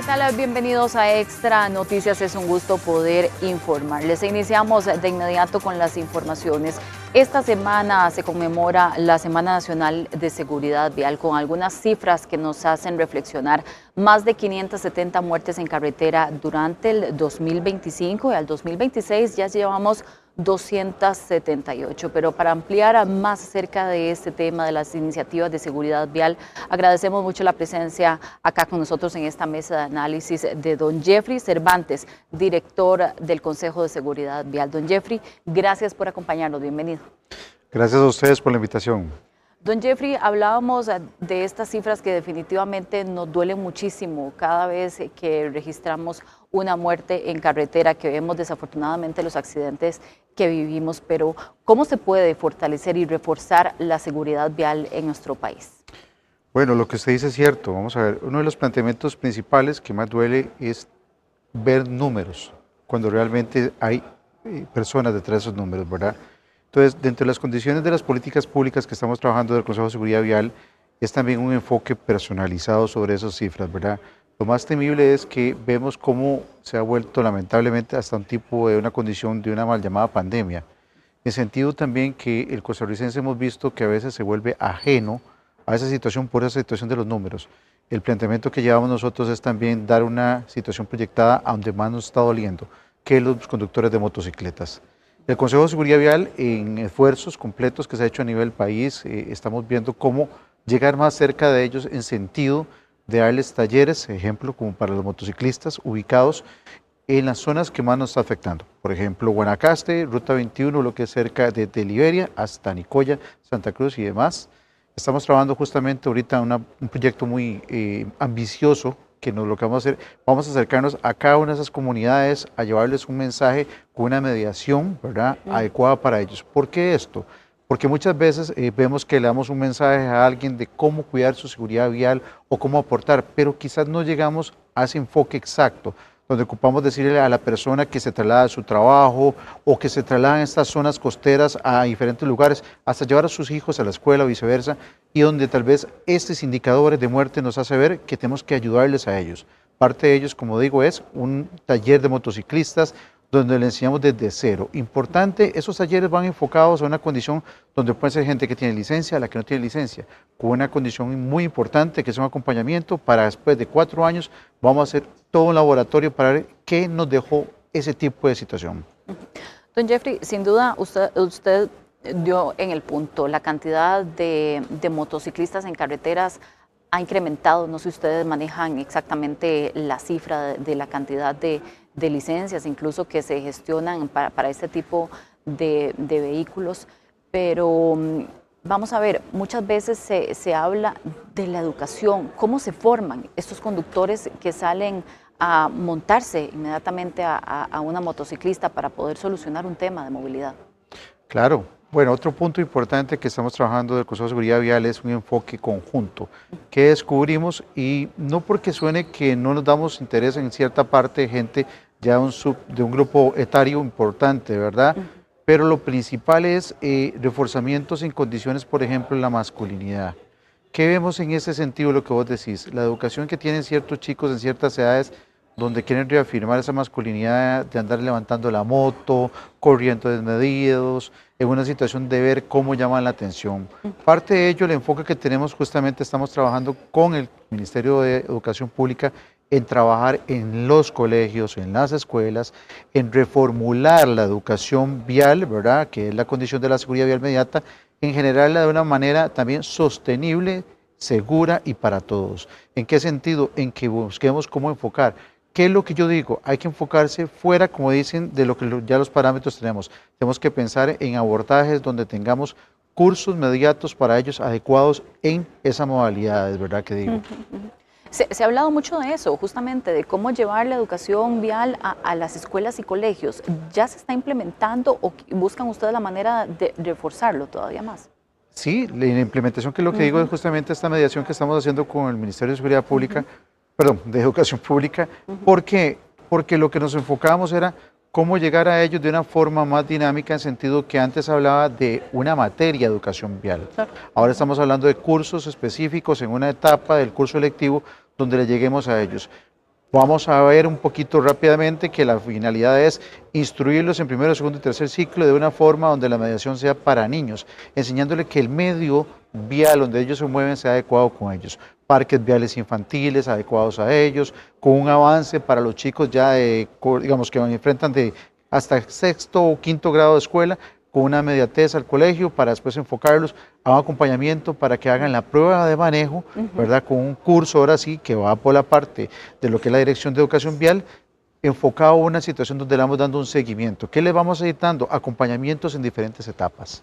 ¿Qué tal? Bienvenidos a Extra Noticias. Es un gusto poder informarles. Iniciamos de inmediato con las informaciones. Esta semana se conmemora la Semana Nacional de Seguridad Vial con algunas cifras que nos hacen reflexionar. Más de 570 muertes en carretera durante el 2025 y al 2026 ya llevamos 278, pero para ampliar más acerca de este tema de las iniciativas de seguridad vial, agradecemos mucho la presencia acá con nosotros en esta mesa de análisis de don Jeffrey Cervantes, director del Consejo de Seguridad Vial. Don Jeffrey, gracias por acompañarnos, bienvenido. Gracias a ustedes por la invitación. Don Jeffrey, hablábamos de estas cifras que definitivamente nos duelen muchísimo cada vez que registramos una muerte en carretera, que vemos desafortunadamente los accidentes que vivimos, pero ¿cómo se puede fortalecer y reforzar la seguridad vial en nuestro país? Bueno, lo que usted dice es cierto. Vamos a ver, uno de los planteamientos principales que más duele es ver números, cuando realmente hay personas detrás de esos números, ¿verdad? Entonces, dentro de las condiciones de las políticas públicas que estamos trabajando del Consejo de Seguridad Vial, es también un enfoque personalizado sobre esas cifras, ¿verdad? Lo más temible es que vemos cómo se ha vuelto lamentablemente hasta un tipo de una condición de una mal llamada pandemia. En el sentido también que el costarricense hemos visto que a veces se vuelve ajeno a esa situación por esa situación de los números. El planteamiento que llevamos nosotros es también dar una situación proyectada a donde más nos está doliendo, que es los conductores de motocicletas. El Consejo de Seguridad Vial, en esfuerzos completos que se ha hecho a nivel país, estamos viendo cómo llegar más cerca de ellos en sentido de darles talleres, ejemplo, como para los motociclistas, ubicados en las zonas que más nos está afectando. Por ejemplo, Guanacaste, Ruta 21, lo que es cerca de Liberia, hasta Nicoya, Santa Cruz y demás. Estamos trabajando justamente ahorita un proyecto muy ambicioso, que lo que vamos a hacer, vamos a acercarnos a cada una de esas comunidades a llevarles un mensaje con una mediación, ¿verdad?, adecuada para ellos. ¿Por qué esto? Porque muchas veces vemos que le damos un mensaje a alguien de cómo cuidar su seguridad vial o cómo aportar, pero quizás no llegamos a ese enfoque exacto, donde ocupamos decirle a la persona que se traslada a su trabajo o que se traslada en estas zonas costeras a diferentes lugares, hasta llevar a sus hijos a la escuela o viceversa, y donde tal vez estos indicadores de muerte nos hace ver que tenemos que ayudarles a ellos. Parte de ellos, como digo, es un taller de motociclistas donde le enseñamos desde cero. Importante, esos talleres van enfocados a una condición donde puede ser gente que tiene licencia, la que no tiene licencia, con una condición muy importante que es un acompañamiento para después de 4 años vamos a hacer todo un laboratorio para ver qué nos dejó ese tipo de situación. Don Jeffrey, sin duda usted dio en el punto, la cantidad de motociclistas en carreteras ha incrementado. No sé si ustedes manejan exactamente la cifra de la cantidad de licencias, incluso que se gestionan para este tipo de vehículos, pero vamos a ver, muchas veces se habla de la educación, cómo se forman estos conductores que salen a montarse inmediatamente a una motociclista para poder solucionar un tema de movilidad. Claro. Bueno, otro punto importante que estamos trabajando del Consejo de Seguridad Vial es un enfoque conjunto que descubrimos, y no porque suene que no nos damos interés en cierta parte de gente ya de un grupo etario importante, ¿verdad? Pero lo principal es reforzamientos en condiciones, por ejemplo, en la masculinidad. ¿Qué vemos en ese sentido, lo que vos decís? La educación que tienen ciertos chicos en ciertas edades donde quieren reafirmar esa masculinidad de andar levantando la moto, corriendo desmedidos, en una situación de ver cómo llaman la atención. Parte de ello, el enfoque que tenemos, justamente estamos trabajando con el Ministerio de Educación Pública en trabajar en los colegios, en las escuelas, en reformular la educación vial, ¿verdad?, que es la condición de la seguridad vial inmediata, en generarla de una manera también sostenible, segura y para todos. ¿En qué sentido? En que busquemos cómo enfocar. ¿Qué es lo que yo digo? Hay que enfocarse fuera, como dicen, de lo que ya los parámetros tenemos. Tenemos que pensar en abordajes donde tengamos cursos inmediatos para ellos adecuados en esa modalidad, ¿verdad que digo? Se ha hablado mucho de eso, justamente, de cómo llevar la educación vial a las escuelas y colegios. ¿Ya se está implementando o buscan ustedes la manera de reforzarlo todavía más? Sí, la implementación, que lo que digo es justamente esta mediación que estamos haciendo con el Ministerio de Seguridad Pública, perdón, de Educación Pública. ¿Por qué? Porque lo que nos enfocábamos era cómo llegar a ellos de una forma más dinámica, en sentido que antes hablaba de una materia de educación vial. Ahora estamos hablando de cursos específicos en una etapa del curso electivo donde le lleguemos a ellos. Vamos a ver un poquito rápidamente que la finalidad es instruirlos en primero, segundo y tercer ciclo de una forma donde la mediación sea para niños, enseñándole que el medio vial donde ellos se mueven sea adecuado con ellos, parques viales infantiles adecuados a ellos, con un avance para los chicos ya digamos que enfrentan de hasta sexto o quinto grado de escuela, con una mediatez al colegio para después enfocarlos a un acompañamiento para que hagan la prueba de manejo, ¿verdad? Con un curso ahora sí que va por la parte de lo que es la Dirección de Educación Vial, enfocado a una situación donde le vamos dando un seguimiento. ¿Qué le vamos a ir dando? Acompañamientos en diferentes etapas.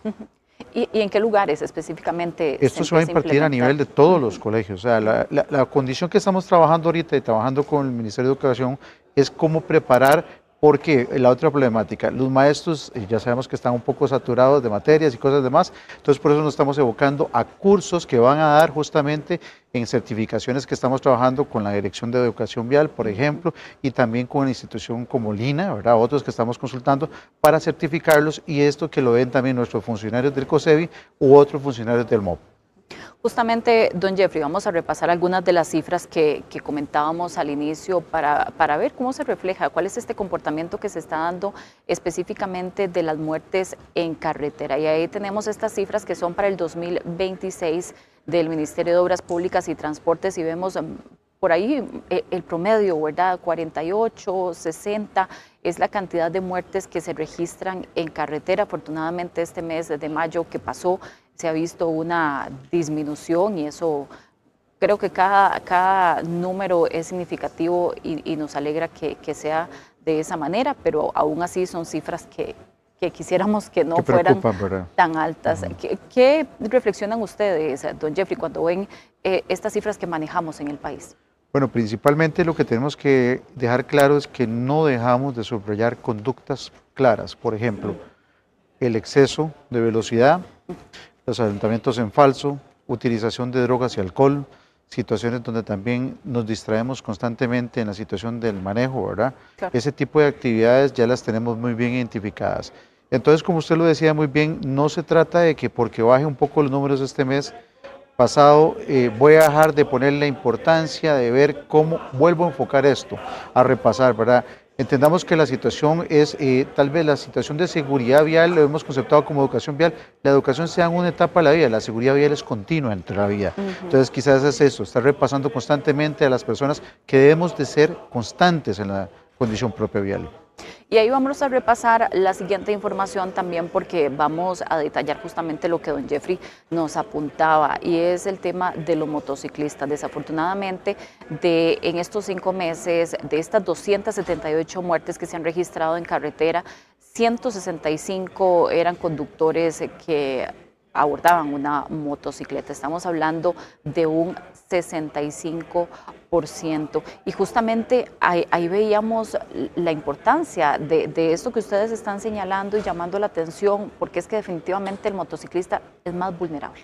¿Y en qué lugares específicamente? Esto se va a impartir a nivel de todos los colegios. O sea, la condición que estamos trabajando ahorita y trabajando con el Ministerio de Educación es cómo preparar, porque la otra problemática, los maestros ya sabemos que están un poco saturados de materias y cosas demás, entonces por eso nos estamos evocando a cursos que van a dar justamente en certificaciones que estamos trabajando con la Dirección de Educación Vial, por ejemplo, y también con una institución como Lina, ¿verdad? Otros que estamos consultando para certificarlos, y esto que lo ven también nuestros funcionarios del COSEBI u otros funcionarios del MOP. Justamente, don Jeffrey, vamos a repasar algunas de las cifras que comentábamos al inicio para ver cómo se refleja, cuál es este comportamiento que se está dando específicamente de las muertes en carretera. Y ahí tenemos estas cifras que son para el 2026 del Ministerio de Obras Públicas y Transportes, y vemos por ahí el promedio, ¿verdad? 48, 60 es la cantidad de muertes que se registran en carretera. Afortunadamente este mes de mayo que pasó se ha visto una disminución, y eso creo que cada número es significativo y nos alegra que sea de esa manera, pero aún así son cifras que quisiéramos que no fueran tan altas. ¿Qué reflexionan ustedes, don Jeffrey, cuando ven estas cifras que manejamos en el país? Bueno, principalmente lo que tenemos que dejar claro es que no dejamos de subrayar conductas claras. Por ejemplo, el exceso de velocidad, los adelantamientos en falso, utilización de drogas y alcohol, situaciones donde también nos distraemos constantemente en la situación del manejo, ¿verdad? Claro. Ese tipo de actividades ya las tenemos muy bien identificadas. Entonces, como usted lo decía muy bien, no se trata de que porque baje un poco los números este mes pasado, voy a dejar de poner la importancia de ver cómo vuelvo a enfocar esto, a repasar, ¿verdad? Entendamos que la situación es, tal vez la situación de seguridad vial, lo hemos conceptado como educación vial, la educación sea en una etapa de la vida, la seguridad vial es continua entre la vida. Entonces quizás es eso, estar repasando constantemente a las personas que debemos de ser constantes en la condición propia vial. Y ahí vamos a repasar la siguiente información también, porque vamos a detallar justamente lo que don Jeffrey nos apuntaba, y es el tema de los motociclistas. Desafortunadamente, en estos 5 meses, de estas 278 muertes que se han registrado en carretera, 165 eran conductores que abordaban una motocicleta. Estamos hablando de un 65%. Y justamente ahí veíamos la importancia de esto que ustedes están señalando y llamando la atención, porque es que definitivamente el motociclista es más vulnerable.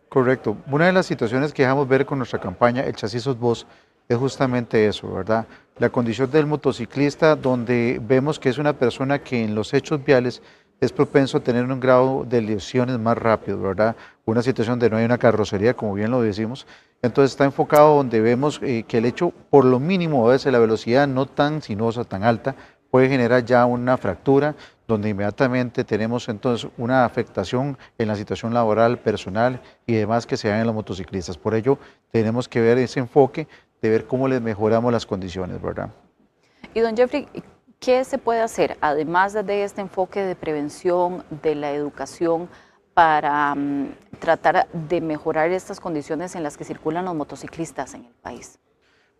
Correcto. Una de las situaciones que dejamos ver con nuestra campaña, El Chasis Sos Vos, es justamente eso, ¿verdad? La condición del motociclista, donde vemos que es una persona que en los hechos viales es propenso a tener un grado de lesiones más rápido, ¿verdad? Una situación donde no hay una carrocería, como bien lo decimos. Entonces está enfocado donde vemos que el hecho, por lo mínimo, a veces la velocidad no tan sinuosa, tan alta, puede generar ya una fractura, donde inmediatamente tenemos entonces una afectación en la situación laboral, personal y demás que se dan en los motociclistas. Por ello, tenemos que ver ese enfoque de ver cómo les mejoramos las condiciones, ¿verdad? Y don Jeffrey, ¿qué se puede hacer, además de este enfoque de prevención, de la educación, para tratar de mejorar estas condiciones en las que circulan los motociclistas en el país?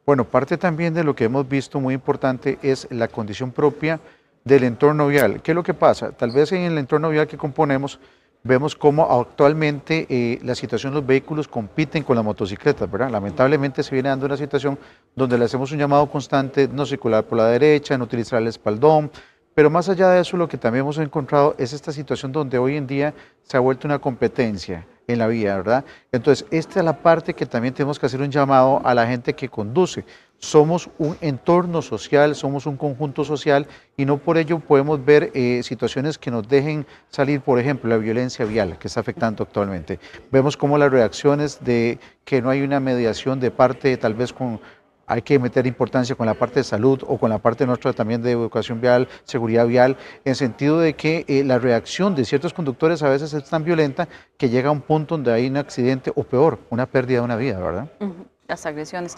Bueno, parte también de lo que hemos visto muy importante es la condición propia del entorno vial. ¿Qué es lo que pasa? Tal vez en el entorno vial que componemos vemos cómo actualmente la situación de los vehículos compiten con las motocicletas, ¿verdad? Lamentablemente se viene dando una situación donde le hacemos un llamado constante, no circular por la derecha, no utilizar el espaldón, pero más allá de eso lo que también hemos encontrado es esta situación donde hoy en día se ha vuelto una competencia en la vía, ¿verdad? Entonces, esta es la parte que también tenemos que hacer un llamado a la gente que conduce. Somos un entorno social, somos un conjunto social y no por ello podemos ver situaciones que nos dejen salir, por ejemplo, la violencia vial que está afectando actualmente. Vemos cómo las reacciones de que no hay una mediación de parte tal vez con hay que meter importancia con la parte de salud o con la parte nuestra también de educación vial, seguridad vial, en sentido de que la reacción de ciertos conductores a veces es tan violenta que llega a un punto donde hay un accidente o peor, una pérdida de una vida, ¿verdad? Las agresiones.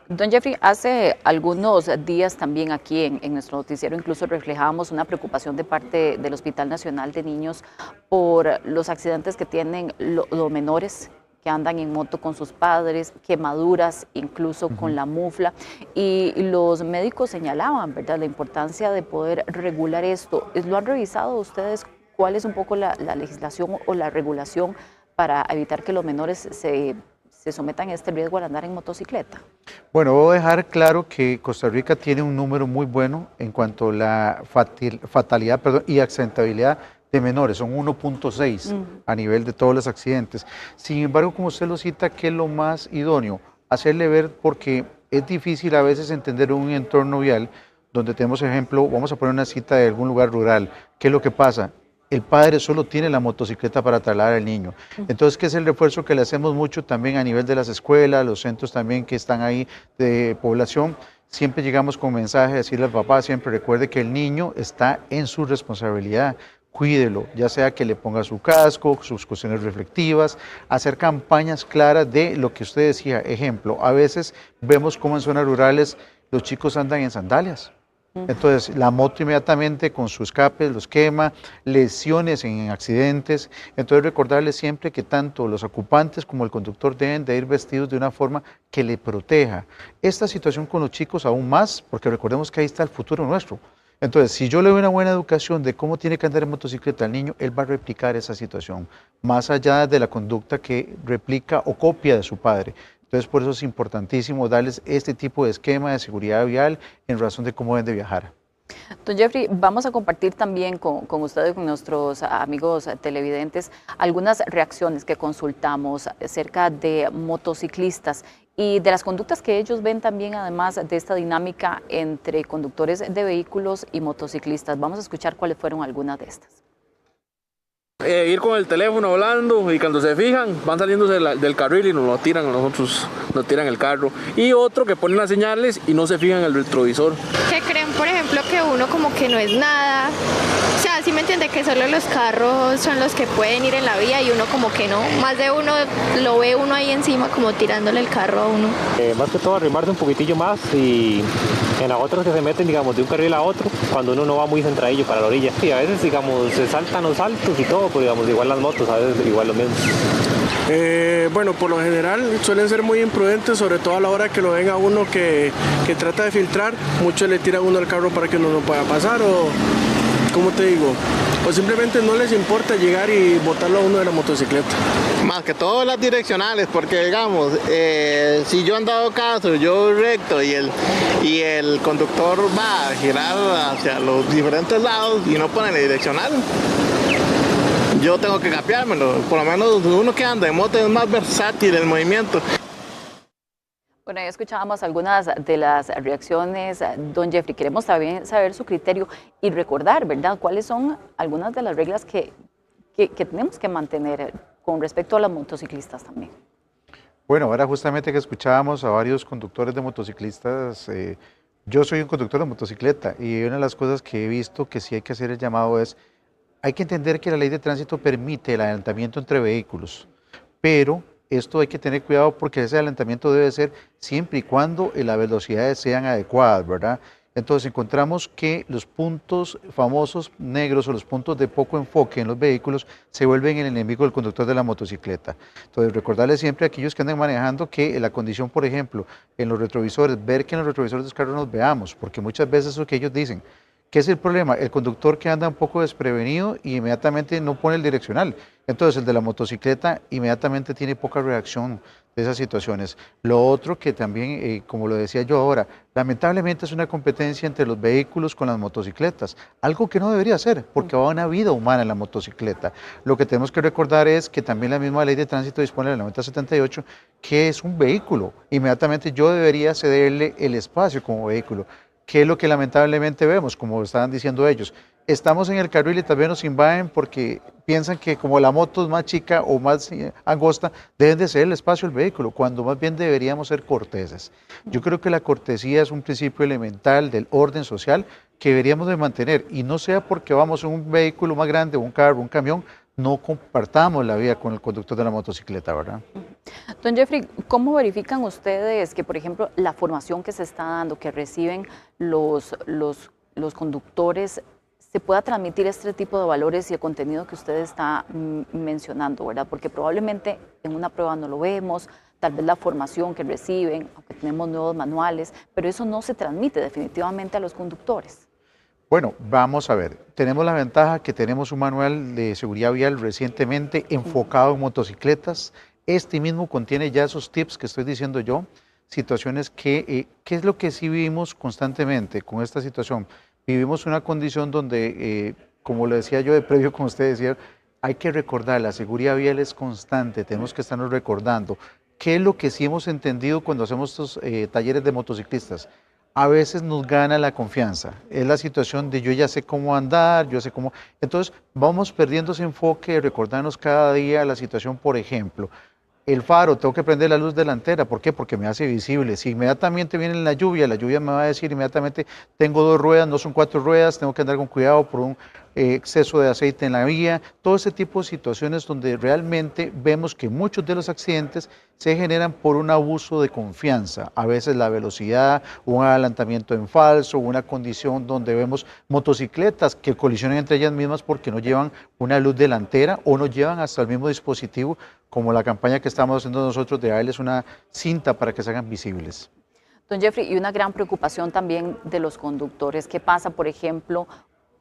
Don Jeffrey, hace algunos días también aquí en nuestro noticiero incluso reflejábamos una preocupación de parte del Hospital Nacional de Niños por los accidentes que tienen los menores que andan en moto con sus padres, quemaduras incluso con la mufla, y los médicos señalaban, ¿verdad?, la importancia de poder regular esto. ¿Lo han revisado ustedes? ¿Cuál es un poco la legislación o la regulación para evitar que los menores se sometan a este riesgo al andar en motocicleta? Bueno, voy a dejar claro que Costa Rica tiene un número muy bueno en cuanto a la fatalidad y accidentabilidad de menores, son 1.6 a nivel de todos los accidentes. Sin embargo, como usted lo cita, ¿qué es lo más idóneo? Hacerle ver, porque es difícil a veces entender un entorno vial donde tenemos ejemplo, vamos a poner una cita de algún lugar rural. ¿Qué es lo que pasa? El padre solo tiene la motocicleta para trasladar al niño. Entonces, ¿qué es el refuerzo que le hacemos mucho también a nivel de las escuelas, los centros también que están ahí de población? Siempre llegamos con mensaje, decirle al papá, siempre recuerde que el niño está en su responsabilidad. Cuídelo, ya sea que le ponga su casco, sus cuestiones reflectivas, hacer campañas claras de lo que usted decía. Ejemplo, a veces vemos cómo en zonas rurales los chicos andan en sandalias. Entonces, la moto inmediatamente con sus escapes los quema, lesiones en accidentes. Entonces, recordarles siempre que tanto los ocupantes como el conductor deben de ir vestidos de una forma que le proteja. Esta situación con los chicos aún más, porque recordemos que ahí está el futuro nuestro. Entonces, si yo le doy una buena educación de cómo tiene que andar en motocicleta al niño, él va a replicar esa situación, más allá de la conducta que replica o copia de su padre. Entonces, por eso es importantísimo darles este tipo de esquema de seguridad vial en razón de cómo deben de viajar. Don Jeffrey, vamos a compartir también con ustedes, con nuestros amigos televidentes, algunas reacciones que consultamos acerca de motociclistas y de las conductas que ellos ven también, además de esta dinámica entre conductores de vehículos y motociclistas. Vamos a escuchar cuáles fueron algunas de estas. Ir con el teléfono hablando y cuando se fijan van saliendo del carril y nos lo tiran a nosotros, nos tiran el carro. Y otro que ponen las señales y no se fijan en el retrovisor. Que creen, por ejemplo, que uno como que no es nada. O sea, sí me entiende que solo los carros son los que pueden ir en la vía y uno como que no. Más de uno lo ve uno ahí encima como tirándole el carro a uno. Más que todo arrimarse un poquitillo más y en las otras que se meten, digamos, de un carril a otro, cuando uno no va muy centradillo para la orilla. Y a veces, digamos, se saltan los saltos y todo, pero digamos, igual las motos, a veces igual lo mismo. Bueno, por lo general suelen ser muy imprudentes, sobre todo a la hora que lo ven a uno que trata de filtrar. Muchos le tiran a uno al carro para que uno no pueda pasar o, ¿cómo te digo? O simplemente no les importa llegar y botarlo a uno de la motocicleta. Más que todo las direccionales, porque digamos, si yo han dado caso, yo recto y el conductor va a girar hacia los diferentes lados y no pone la direccional, yo tengo que cambiármelo. Por lo menos uno que anda en moto es más versátil el movimiento. Bueno, ya escuchábamos algunas de las reacciones, don Jeffrey. Queremos también saber su criterio y recordar, ¿verdad?, cuáles son algunas de las reglas que tenemos que mantener con respecto a los motociclistas también. Bueno, ahora justamente que escuchábamos a varios conductores de motociclistas, yo soy un conductor de motocicleta y una de las cosas que he visto que sí hay que hacer el llamado es, hay que entender que la ley de tránsito permite el adelantamiento entre vehículos, pero esto hay que tener cuidado porque ese adelantamiento debe ser siempre y cuando las velocidades sean adecuadas, ¿verdad? Entonces encontramos que los puntos famosos negros o los puntos de poco enfoque en los vehículos se vuelven el enemigo del conductor de la motocicleta. Entonces recordarles siempre a aquellos que andan manejando que la condición, por ejemplo, en los retrovisores, ver que en los retrovisores de los carros nos veamos, porque muchas veces es lo que ellos dicen. ¿Qué es el problema? El conductor que anda un poco desprevenido y inmediatamente no pone el direccional. Entonces el de la motocicleta inmediatamente tiene poca reacción de esas situaciones. Lo otro que también, como lo decía yo ahora, lamentablemente es una competencia entre los vehículos con las motocicletas, algo que no debería ser, porque va una vida humana en la motocicleta. Lo que tenemos que recordar es que también la misma ley de tránsito dispone en el 9078 que es un vehículo. Inmediatamente yo debería cederle el espacio como vehículo. ¿Qué es lo que lamentablemente vemos? Como estaban diciendo ellos, estamos en el carril y tal vez nos invaden porque piensan que como la moto es más chica o más angosta, deben de ser el espacio del vehículo, cuando más bien deberíamos ser corteses. Yo creo que la cortesía es un principio elemental del orden social que deberíamos de mantener, y no sea porque vamos en un vehículo más grande, un carro, un camión, no compartamos la vía con el conductor de la motocicleta, ¿verdad? Don Jeffrey, ¿cómo verifican ustedes que, por ejemplo, la formación que se está dando, que reciben los conductores, se pueda transmitir este tipo de valores y el contenido que usted está mencionando, ¿verdad? Porque probablemente en una prueba no lo vemos, tal vez la formación que reciben, aunque tenemos nuevos manuales, pero eso no se transmite definitivamente a los conductores. Bueno, vamos a ver, tenemos la ventaja que tenemos un manual de seguridad vial recientemente enfocado en motocicletas. Este mismo contiene ya esos tips que estoy diciendo yo, situaciones que, ¿qué es lo que sí vivimos constantemente con esta situación? Vivimos una condición donde, como le decía yo de previo, como usted decía, hay que recordar, la seguridad vial es constante, tenemos que estarnos recordando. ¿Qué es lo que sí hemos entendido cuando hacemos estos talleres de motociclistas? A veces nos gana la confianza, es la situación de yo ya sé cómo andar, yo sé cómo... Entonces vamos perdiendo ese enfoque de recordarnos cada día la situación, por ejemplo, el faro, tengo que prender la luz delantera, ¿por qué? Porque me hace visible. Si inmediatamente viene la lluvia me va a decir inmediatamente, tengo 2 ruedas, no son 4 ruedas, tengo que andar con cuidado por un exceso de aceite en la vía, todo ese tipo de situaciones donde realmente vemos que muchos de los accidentes se generan por un abuso de confianza, a veces la velocidad, un adelantamiento en falso, una condición donde vemos motocicletas que colisionan entre ellas mismas porque no llevan una luz delantera o no llevan hasta el mismo dispositivo, como la campaña que estamos haciendo nosotros de darles una cinta para que se hagan visibles. Don Jeffrey, y una gran preocupación también de los conductores. ¿Qué pasa, por ejemplo,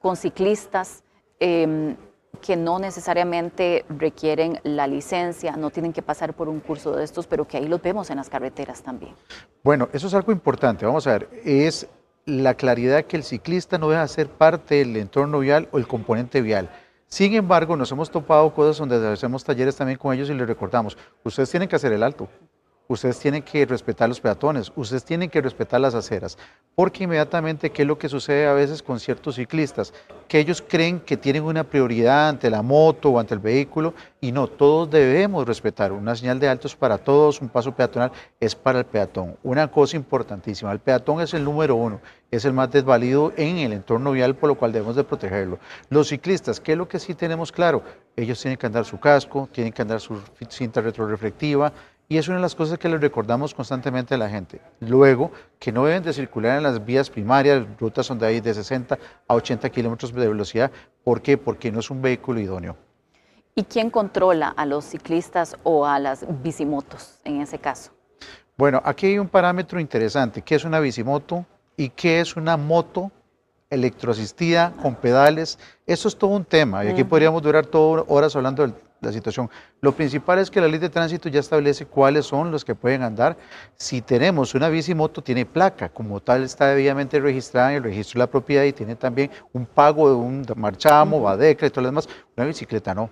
con ciclistas que no necesariamente requieren la licencia, no tienen que pasar por un curso de estos, pero que ahí los vemos en las carreteras también? Bueno, eso es algo importante. Vamos a ver, es la claridad que el ciclista no deja de ser parte del entorno vial o el componente vial. Sin embargo, nos hemos topado cosas donde hacemos talleres también con ellos y les recordamos, ustedes tienen que hacer el alto, ustedes tienen que respetar los peatones, ustedes tienen que respetar las aceras, porque inmediatamente, ¿qué es lo que sucede a veces con ciertos ciclistas? Que ellos creen que tienen una prioridad ante la moto o ante el vehículo, y no, todos debemos respetar. Una señal de alto es para todos, un paso peatonal es para el peatón. Una cosa importantísima, el peatón es el número 1, es el más desvalido en el entorno vial, por lo cual debemos de protegerlo. Los ciclistas, ¿qué es lo que sí tenemos claro? Ellos tienen que andar su casco, tienen que andar su cinta retroreflectiva, y es una de las cosas que les recordamos constantemente a la gente. Luego, que no deben de circular en las vías primarias, rutas donde hay de 60 a 80 kilómetros de velocidad. ¿Por qué? Porque no es un vehículo idóneo. ¿Y quién controla a los ciclistas o a las bicimotos en ese caso? Bueno, aquí hay un parámetro interesante. ¿Qué es una bicimoto y qué es una moto electroasistida con pedales? Eso es todo un tema y aquí podríamos durar horas hablando de la situación. Lo principal es que la ley de tránsito ya establece cuáles son los que pueden andar. Si tenemos una bicimoto, tiene placa, como tal está debidamente registrada en el registro de la propiedad y tiene también un pago de un marchamo, Badeca y todo lo demás. Una bicicleta no.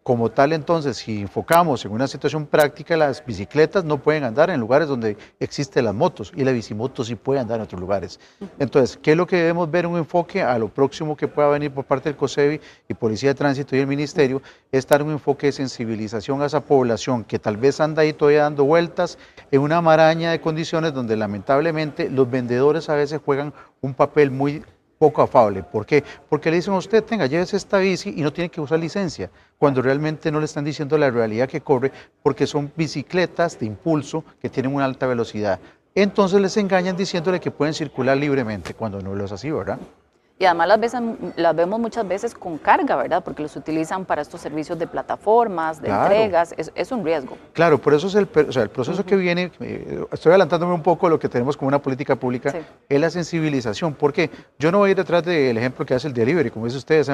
Como tal, entonces, si enfocamos en una situación práctica, las bicicletas no pueden andar en lugares donde existen las motos y la bicimoto sí puede andar en otros lugares. Entonces, ¿qué es lo que debemos ver? Un enfoque a lo próximo que pueda venir por parte del COSEBI y Policía de Tránsito y el Ministerio, es dar un enfoque de sensibilización a esa población que tal vez anda ahí todavía dando vueltas en una maraña de condiciones donde lamentablemente los vendedores a veces juegan un papel muy poco afable. ¿Por qué? Porque le dicen a usted, tenga, llévese esta bici y no tiene que usar licencia, cuando realmente no le están diciendo la realidad que corre, porque son bicicletas de impulso que tienen una alta velocidad. Entonces les engañan diciéndole que pueden circular libremente, cuando no lo es así, ¿verdad? Y además las vemos muchas veces con carga, ¿verdad? Porque los utilizan para estos servicios de plataformas, de entregas, es un riesgo. Claro, por eso es el proceso que viene, estoy adelantándome un poco de lo que tenemos como una política pública, es la sensibilización, porque yo no voy a ir detrás del ejemplo que hace el delivery, como dice usted,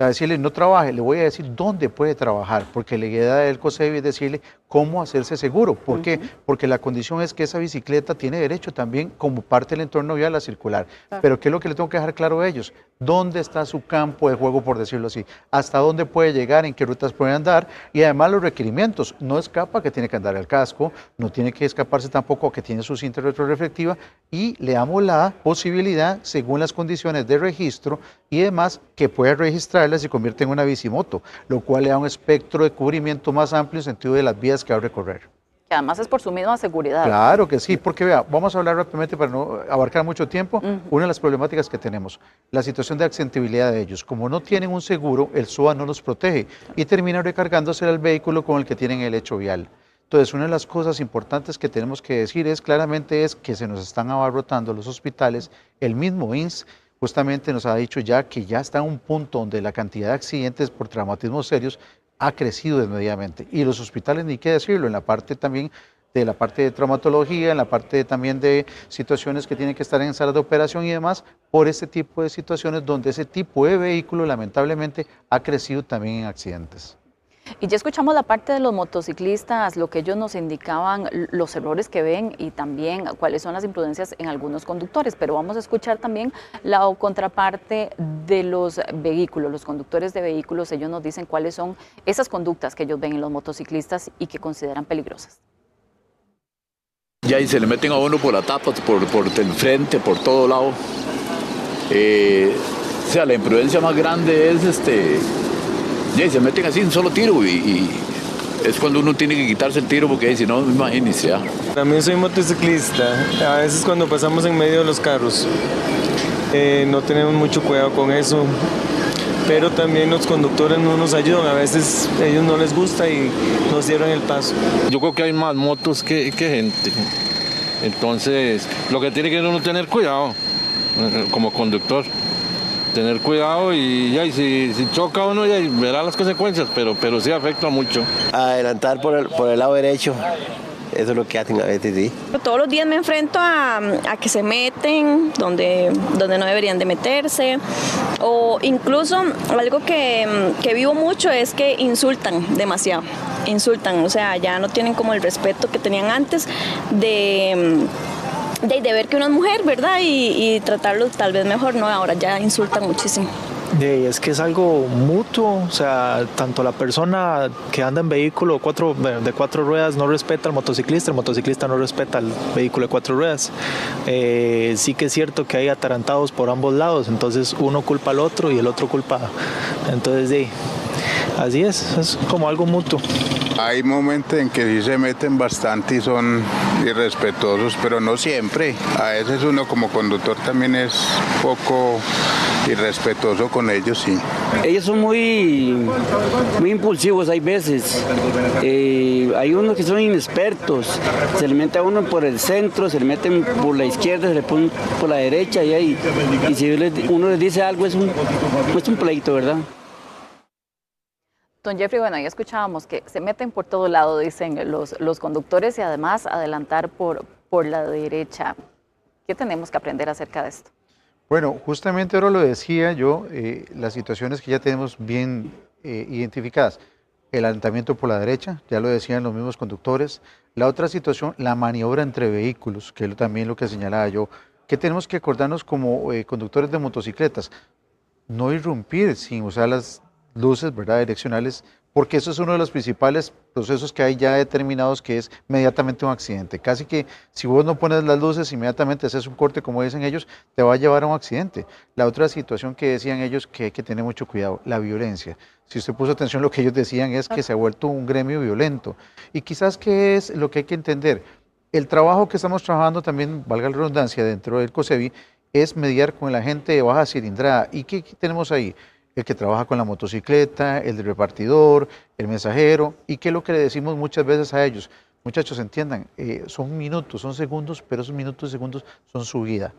a decirle no trabaje, le voy a decir dónde puede trabajar, porque la idea del COSEBI es decirle cómo hacerse seguro. ¿Por qué? Porque la condición es que esa bicicleta tiene derecho también como parte del entorno vial a circular. Pero ¿qué es lo que le tengo que dejar claro a ella? ellos. ¿Dónde está su campo de juego, por decirlo así? ¿Hasta dónde puede llegar? ¿En qué rutas puede andar? Y además los requerimientos. No escapa que tiene que andar el casco, no tiene que escaparse tampoco a que tiene su cinta retroreflectiva, y le damos la posibilidad, según las condiciones de registro y demás, que pueda registrarla y se convierte en una bicimoto, lo cual le da un espectro de cubrimiento más amplio en sentido de las vías que va a recorrer. Que además es por su misma seguridad. Claro que sí, porque vea, vamos a hablar rápidamente para no abarcar mucho tiempo. Una de las problemáticas que tenemos, la situación de accidentabilidad de ellos. Como no tienen un seguro, el SOA no los protege y termina recargándose al vehículo con el que tienen el hecho vial. Entonces, una de las cosas importantes que tenemos que decir claramente es que se nos están abarrotando los hospitales. El mismo INS justamente nos ha dicho ya que ya está en un punto donde la cantidad de accidentes por traumatismos serios ha crecido desmedidamente. Y los hospitales, ni qué decirlo, en la parte también de la parte de traumatología, en la parte también de situaciones que tienen que estar en salas de operación y demás, por este tipo de situaciones donde ese tipo de vehículo lamentablemente ha crecido también en accidentes. Y ya escuchamos la parte de los motociclistas, lo que ellos nos indicaban, los errores que ven y también cuáles son las imprudencias en algunos conductores, pero vamos a escuchar también la contraparte de los vehículos, los conductores de vehículos. Ellos nos dicen cuáles son esas conductas que ellos ven en los motociclistas y que consideran peligrosas. Ya y se le meten a uno por la tapa, por el frente, por todo lado. O sea, la imprudencia más grande es y se meten así en solo tiro y es cuando uno tiene que quitarse el tiro porque si no, imagínense ya. También soy motociclista, a veces cuando pasamos en medio de los carros no tenemos mucho cuidado con eso, pero también los conductores no nos ayudan, a veces a ellos no les gusta y nos cierran el paso. Yo creo que hay más motos que gente, entonces lo que tiene que uno tener cuidado como conductor. Tener cuidado y si choca uno ya verá las consecuencias, pero sí afecta mucho. Adelantar por el lado derecho, eso es lo que hacen a veces, sí. Todos los días me enfrento a que se meten donde no deberían de meterse, o incluso algo que vivo mucho es que insultan demasiado, o sea, ya no tienen como el respeto que tenían antes de ver que uno es mujer, ¿verdad? Y tratarlo tal vez mejor, ¿no? Ahora ya insultan muchísimo. Es que es algo mutuo, o sea, tanto la persona que anda en vehículo de cuatro ruedas no respeta al motociclista, el motociclista no respeta al vehículo de cuatro ruedas. Sí que es cierto que hay atarantados por ambos lados, entonces uno culpa al otro y el otro culpa. Entonces, así es como algo mutuo. Hay momentos en que sí se meten bastante y son irrespetuosos, pero no siempre. A veces uno como conductor también es poco irrespetuoso con ellos, sí. Ellos son muy impulsivos, hay veces. Hay unos que son inexpertos. Se le mete a uno por el centro, se le meten por la izquierda, se le ponen por la derecha y si uno les dice algo es un pleito, ¿verdad? Don Jeffrey, bueno, ya escuchábamos que se meten por todo lado, dicen los conductores, y además adelantar por la derecha. ¿Qué tenemos que aprender acerca de esto? Bueno, justamente ahora lo decía yo, las situaciones que ya tenemos bien identificadas. El adelantamiento por la derecha, ya lo decían los mismos conductores. La otra situación, la maniobra entre vehículos, que es también lo que señalaba yo. ¿Qué tenemos que acordarnos como conductores de motocicletas? No irrumpir sin usar las luces, ¿verdad?, direccionales, porque eso es uno de los principales procesos que hay ya determinados, que es inmediatamente un accidente. Casi que si vos no pones las luces, inmediatamente haces un corte, como dicen ellos, te va a llevar a un accidente. La otra situación que decían ellos que hay que tener mucho cuidado, la violencia. Si usted puso atención, lo que ellos decían es que se ha vuelto un gremio violento. Y quizás ¿qué es lo que hay que entender? El trabajo que estamos trabajando también, valga la redundancia, dentro del COSEBI, es mediar con la gente de baja cilindrada. ¿Y qué tenemos ahí? El que trabaja con la motocicleta, el del repartidor, el mensajero, y qué es lo que le decimos muchas veces a ellos. Muchachos, entiendan, son minutos, son segundos, pero esos minutos y segundos son su vida.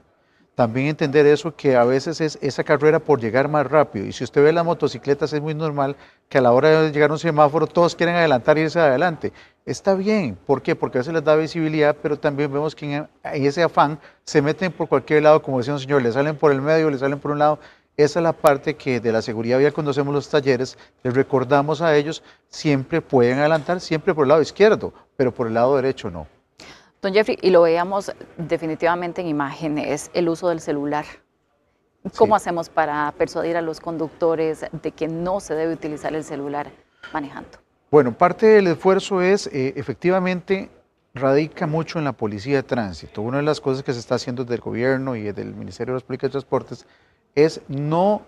También entender eso, que a veces es esa carrera por llegar más rápido, y si usted ve las motocicletas es muy normal que a la hora de llegar a un semáforo todos quieren adelantar y irse adelante. Está bien, ¿por qué? Porque a veces les da visibilidad, pero también vemos que en ese afán se meten por cualquier lado, como decía un señor, le salen por el medio, le salen por un lado. Esa es la parte que de la seguridad vial cuando hacemos los talleres, les recordamos a ellos, siempre pueden adelantar, siempre por el lado izquierdo, pero por el lado derecho no. Don Jeffrey, y lo veíamos definitivamente en imágenes, el uso del celular. ¿Cómo hacemos para persuadir a los conductores de que no se debe utilizar el celular manejando? Bueno, parte del esfuerzo es, efectivamente, radica mucho en la policía de tránsito. Una de las cosas que se está haciendo desde el gobierno y desde el Ministerio de los Públicos y Transportes es no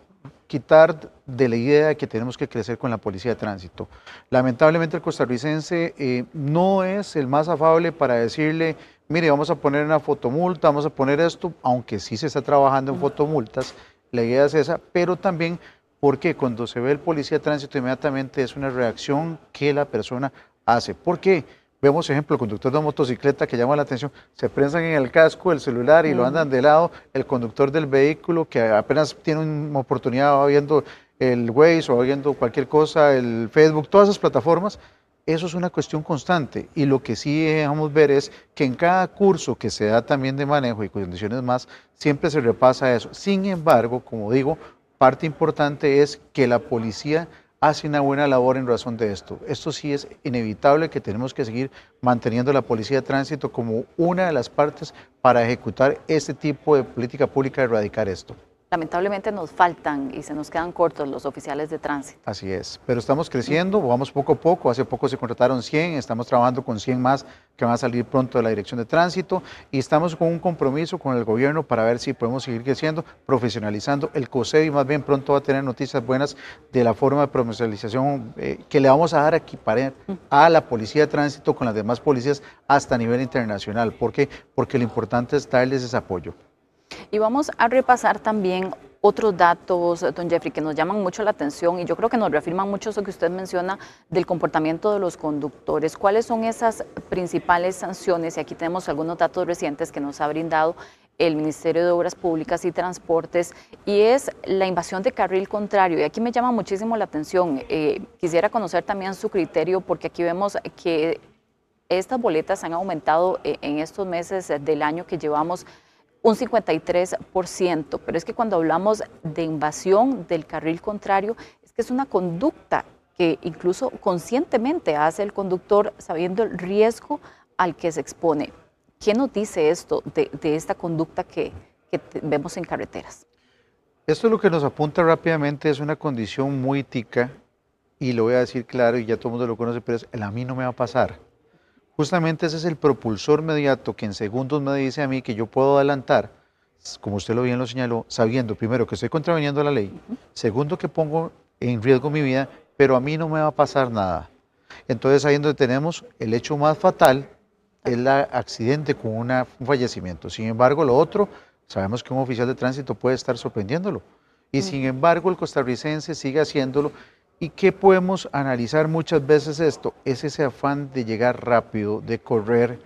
quitar de la idea de que tenemos que crecer con la policía de tránsito. Lamentablemente el costarricense no es el más afable para decirle, mire, vamos a poner una fotomulta, vamos a poner esto, aunque sí se está trabajando en fotomultas, la idea es esa, pero también porque cuando se ve el policía de tránsito inmediatamente es una reacción que la persona hace. ¿Por qué? Vemos, ejemplo, el conductor de motocicleta que llama la atención, se prensan en el casco el celular y lo andan de lado, el conductor del vehículo que apenas tiene una oportunidad, va viendo el Waze o va viendo cualquier cosa, el Facebook, todas esas plataformas, eso es una cuestión constante. Y lo que sí dejamos ver es que en cada curso que se da también de manejo y condiciones más, siempre se repasa eso. Sin embargo, como digo, parte importante es que la policía hace una buena labor en razón de esto. Esto sí es inevitable que tenemos que seguir manteniendo la policía de tránsito como una de las partes para ejecutar este tipo de política pública de erradicar esto. Lamentablemente nos faltan y se nos quedan cortos los oficiales de tránsito. Así es, pero estamos creciendo, vamos poco a poco, hace poco se contrataron 100, estamos trabajando con 100 más que van a salir pronto de la Dirección de Tránsito y estamos con un compromiso con el gobierno para ver si podemos seguir creciendo, profesionalizando. El COSEBI más bien pronto va a tener noticias buenas de la forma de profesionalización que le vamos a dar aquí a la Policía de Tránsito con las demás policías hasta a nivel internacional. ¿Por qué? Porque lo importante es darles ese apoyo. Y vamos a repasar también otros datos, don Jeffrey, que nos llaman mucho la atención y yo creo que nos reafirman mucho eso que usted menciona del comportamiento de los conductores. ¿Cuáles son esas principales sanciones? Y aquí tenemos algunos datos recientes que nos ha brindado el Ministerio de Obras Públicas y Transportes, y es la invasión de carril contrario. Y aquí me llama muchísimo la atención. Quisiera conocer también su criterio, porque aquí vemos que estas boletas han aumentado en estos meses del año que llevamos un 53%, pero es que cuando hablamos de invasión del carril contrario, es que es una conducta que incluso conscientemente hace el conductor sabiendo el riesgo al que se expone. ¿Qué nos dice esto de esta conducta que vemos en carreteras? Esto es lo que nos apunta rápidamente, es una condición muy tica, y lo voy a decir claro, y ya todo el mundo lo conoce, pero es el a mí no me va a pasar. Justamente ese es el propulsor inmediato que en segundos me dice a mí que yo puedo adelantar, como usted lo bien lo señaló, sabiendo primero que estoy contraviniendo la ley, segundo que pongo en riesgo mi vida, pero a mí no me va a pasar nada. Entonces ahí es donde tenemos el hecho más fatal, es el accidente con un fallecimiento. Sin embargo, lo otro, sabemos que un oficial de tránsito puede estar sorprendiéndolo. Y sin embargo, el costarricense sigue haciéndolo. ¿Y qué podemos analizar muchas veces esto? Es ese afán de llegar rápido, de correr.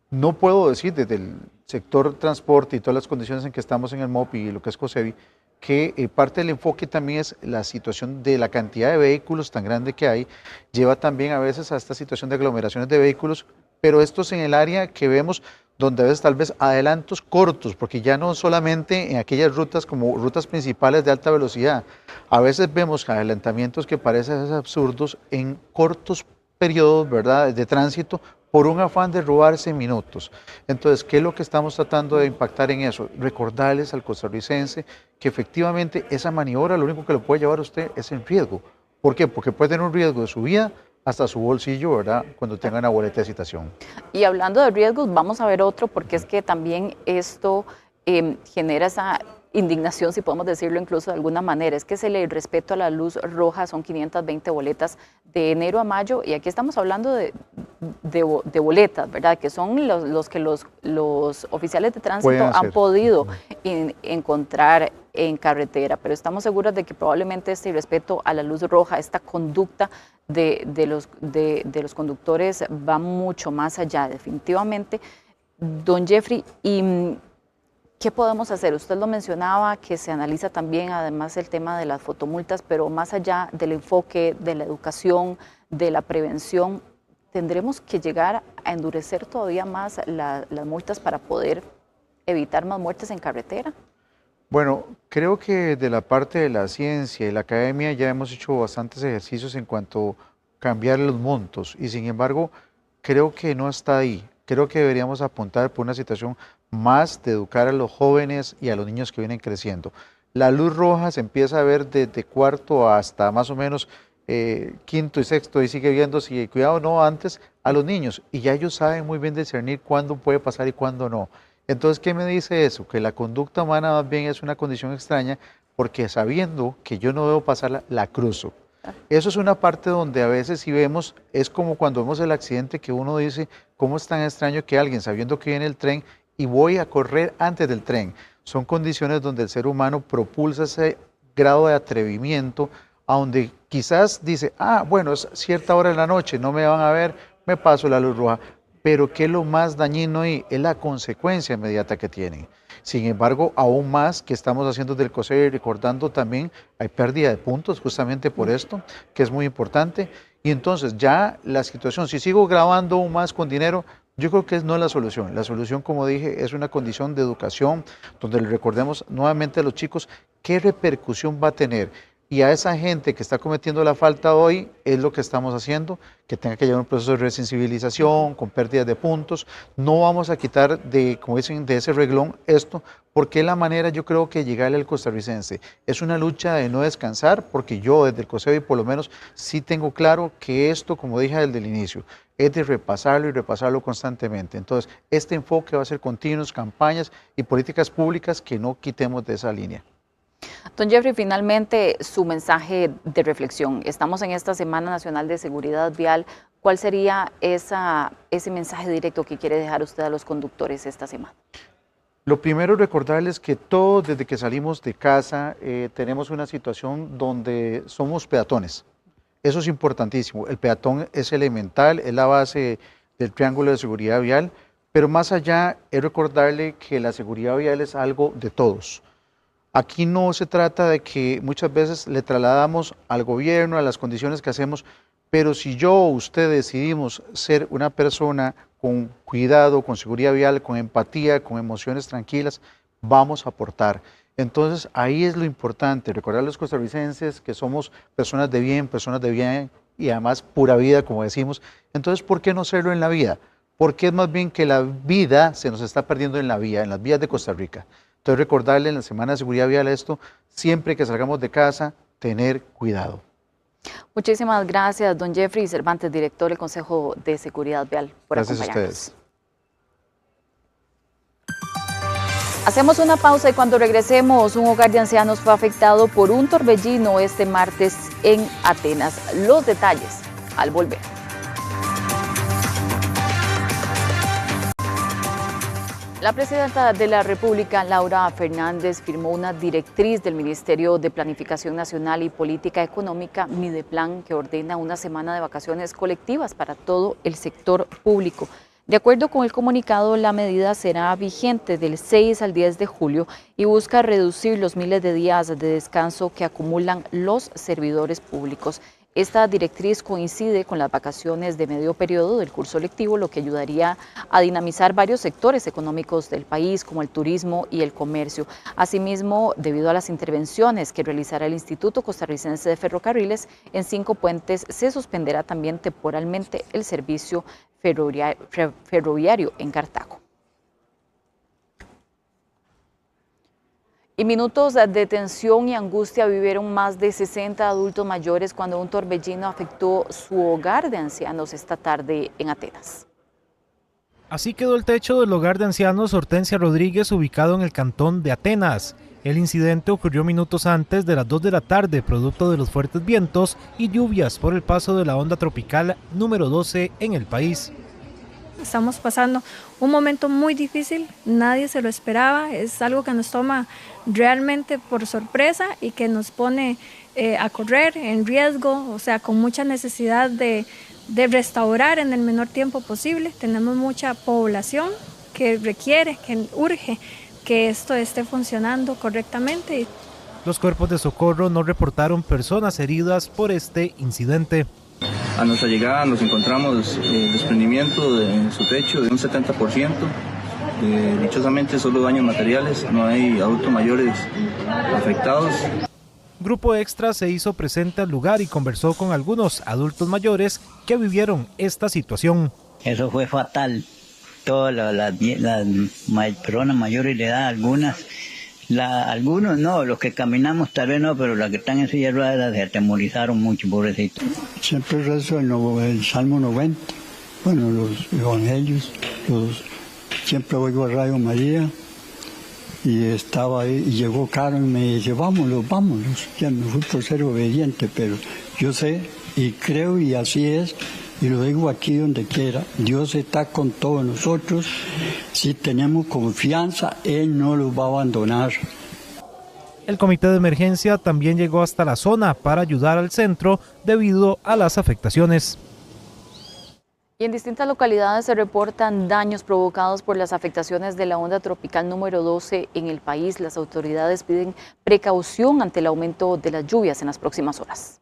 No puedo decir desde el sector transporte y todas las condiciones en que estamos en el MOP y lo que es COSEBI, que parte del enfoque también es la situación de la cantidad de vehículos tan grande que hay, lleva también a veces a esta situación de aglomeraciones de vehículos, pero esto es en el área que vemos donde a veces tal vez adelantos cortos, porque ya no solamente en aquellas rutas como rutas principales de alta velocidad, a veces vemos adelantamientos que parecen absurdos en cortos periodos, ¿verdad?, de tránsito por un afán de robarse minutos. Entonces, ¿qué es lo que estamos tratando de impactar en eso? Recordarles al costarricense que efectivamente esa maniobra lo único que lo puede llevar a usted es en riesgo. ¿Por qué? Porque puede tener un riesgo de su vida hasta su bolsillo, ¿verdad?, cuando tenga una boleta de citación. Y hablando de riesgos, vamos a ver otro, porque es que también esto genera esa indignación, si podemos decirlo incluso de alguna manera, es que se le respeto a la luz roja, son 520 boletas de enero a mayo, y aquí estamos hablando de boletas, ¿verdad?, que son los que los oficiales de tránsito han podido encontrar en carretera, pero estamos seguros de que probablemente este irrespeto a la luz roja, esta conducta de los conductores va mucho más allá, definitivamente. Don Jeffrey, ¿y qué podemos hacer? Usted lo mencionaba, que se analiza también además el tema de las fotomultas, pero más allá del enfoque de la educación, de la prevención, ¿tendremos que llegar a endurecer todavía más las multas para poder evitar más muertes en carretera? Bueno, creo que de la parte de la ciencia y la academia ya hemos hecho bastantes ejercicios en cuanto a cambiar los montos, y sin embargo creo que no está ahí. Creo que deberíamos apuntar por una situación más de educar a los jóvenes y a los niños que vienen creciendo. La luz roja se empieza a ver desde cuarto hasta más o menos quinto y sexto, y sigue viendo si cuidado o no antes a los niños, y ya ellos saben muy bien discernir cuándo puede pasar y cuándo no. Entonces, ¿qué me dice eso? Que la conducta humana más bien es una condición extraña, porque sabiendo que yo no debo pasarla, la cruzo. Eso es una parte donde a veces si vemos, es como cuando vemos el accidente que uno dice, ¿cómo es tan extraño que alguien sabiendo que viene el tren y voy a correr antes del tren? Son condiciones donde el ser humano propulsa ese grado de atrevimiento, a donde quizás dice, bueno, es cierta hora de la noche, no me van a ver, me paso la luz roja, pero ¿qué es lo más dañino ahí? Es la consecuencia inmediata que tienen. Sin embargo, aún más que estamos haciendo del COSEBI, recordando también, hay pérdida de puntos justamente por esto, que es muy importante, y entonces ya la situación, si sigo grabando aún más con dinero, yo creo que no es la solución. La solución, como dije, es una condición de educación, donde le recordemos nuevamente a los chicos qué repercusión va a tener. Y a esa gente que está cometiendo la falta hoy, es lo que estamos haciendo, que tenga que llevar un proceso de resensibilización, con pérdidas de puntos. No vamos a quitar, como dicen, de ese reglón esto, porque es la manera, yo creo, que llegarle al costarricense. Es una lucha de no descansar, porque yo desde el COSEBI por lo menos sí tengo claro que esto, como dije desde el inicio, es de repasarlo y repasarlo constantemente. Entonces, este enfoque va a ser continuos, campañas y políticas públicas que no quitemos de esa línea. Don Jeffrey, finalmente su mensaje de reflexión. Estamos en esta Semana Nacional de Seguridad Vial. ¿Cuál sería ese mensaje directo que quiere dejar usted a los conductores esta semana? Lo primero, recordarles que todos desde que salimos de casa tenemos una situación donde somos peatones. Eso es importantísimo. El peatón es elemental, es la base del triángulo de seguridad vial, pero más allá es recordarle que la seguridad vial es algo de todos. Aquí no se trata de que muchas veces le trasladamos al gobierno, a las condiciones que hacemos, pero si yo o usted decidimos ser una persona con cuidado, con seguridad vial, con empatía, con emociones tranquilas, vamos a aportar. Entonces ahí es lo importante, recordar a los costarricenses que somos personas de bien y además pura vida, como decimos. Entonces, ¿por qué no serlo en la vida? Porque es más bien que la vida se nos está perdiendo en la vía, en las vías de Costa Rica. Entonces, recordarle en la Semana de Seguridad Vial esto, siempre que salgamos de casa, tener cuidado. Muchísimas gracias, don Jeffrey Cervantes, director del Consejo de Seguridad Vial, por acompañarnos. Gracias a ustedes. Hacemos una pausa y cuando regresemos, un hogar de ancianos fue afectado por un torbellino este martes en Atenas. Los detalles al volver. La presidenta de la República, Laura Fernández, firmó una directriz del Ministerio de Planificación Nacional y Política Económica, Mideplan, que ordena una semana de vacaciones colectivas para todo el sector público. De acuerdo con el comunicado, la medida será vigente del 6 al 10 de julio y busca reducir los miles de días de descanso que acumulan los servidores públicos. Esta directriz coincide con las vacaciones de medio periodo del curso lectivo, lo que ayudaría a dinamizar varios sectores económicos del país, como el turismo y el comercio. Asimismo, debido a las intervenciones que realizará el Instituto Costarricense de Ferrocarriles, en 5 puentes se suspenderá también temporalmente el servicio ferroviario en Cartago. Y minutos de tensión y angustia vivieron más de 60 adultos mayores cuando un torbellino afectó su hogar de ancianos esta tarde en Atenas. Así quedó el techo del hogar de ancianos Hortensia Rodríguez, ubicado en el cantón de Atenas. El incidente ocurrió minutos antes de las 2 de la tarde, producto de los fuertes vientos y lluvias por el paso de la onda tropical número 12 en el país. Estamos pasando un momento muy difícil, nadie se lo esperaba, es algo que nos toma realmente por sorpresa y que nos pone a correr en riesgo, o sea, con mucha necesidad de restaurar en el menor tiempo posible. Tenemos mucha población que requiere, que urge que esto esté funcionando correctamente. Los cuerpos de socorro no reportaron personas heridas por este incidente. A nuestra llegada nos encontramos desprendimiento en su techo de un 70%. Dichosamente solo daños materiales, no hay adultos mayores afectados. Grupo Extra se hizo presente al lugar y conversó con algunos adultos mayores que vivieron esta situación. Eso fue fatal, todas las personas mayores de edad, algunos no, los que caminamos tal vez no, pero las que están en silla de ruedas se atemorizaron mucho, pobrecitos. Siempre rezo el Salmo 90, bueno, los evangelios, siempre oigo a Radio María, y estaba ahí, y llegó Carmen y me dice, vámonos, ya me fui por ser obediente, pero yo sé y creo y así es, y lo digo aquí donde quiera, Dios está con todos nosotros, si tenemos confianza, Él no los va a abandonar. El comité de emergencia también llegó hasta la zona para ayudar al centro debido a las afectaciones. Y en distintas localidades se reportan daños provocados por las afectaciones de la onda tropical número 12 en el país. Las autoridades piden precaución ante el aumento de las lluvias en las próximas horas.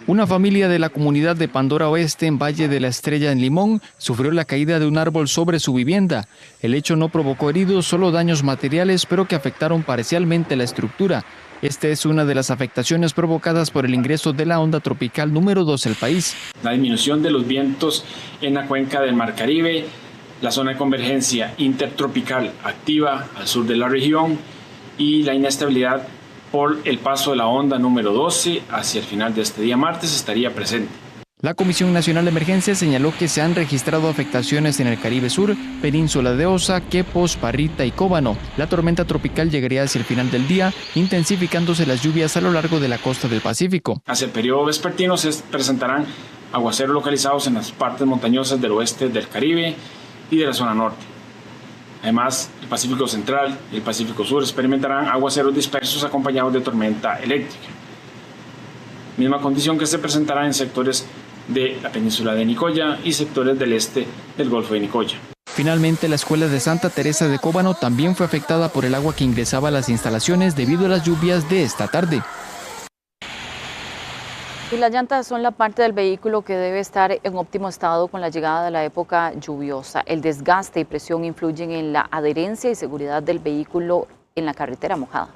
Una familia de la comunidad de Pandora Oeste, en Valle de la Estrella, en Limón, sufrió la caída de un árbol sobre su vivienda. El hecho no provocó heridos, solo daños materiales, pero que afectaron parcialmente la estructura. Esta es una de las afectaciones provocadas por el ingreso de la onda tropical número 2 al país. La disminución de los vientos en la cuenca del Mar Caribe, la zona de convergencia intertropical activa al sur de la región y la inestabilidad por el paso de la onda número 12 hacia el final de este día martes estaría presente. La Comisión Nacional de Emergencia señaló que se han registrado afectaciones en el Caribe Sur, Península de Osa, Quepos, Parrita y Cóbano. La tormenta tropical llegaría hacia el final del día, intensificándose las lluvias a lo largo de la costa del Pacífico. Hacia el periodo vespertino se presentarán aguaceros localizados en las partes montañosas del oeste del Caribe y de la zona norte. Además, el Pacífico Central y el Pacífico Sur experimentarán aguaceros dispersos acompañados de tormenta eléctrica. Misma condición que se presentará en sectores de la península de Nicoya y sectores del este del Golfo de Nicoya. Finalmente, la escuela de Santa Teresa de Cóbano también fue afectada por el agua que ingresaba a las instalaciones debido a las lluvias de esta tarde. Y las llantas son la parte del vehículo que debe estar en óptimo estado con la llegada de la época lluviosa. El desgaste y presión influyen en la adherencia y seguridad del vehículo en la carretera mojada.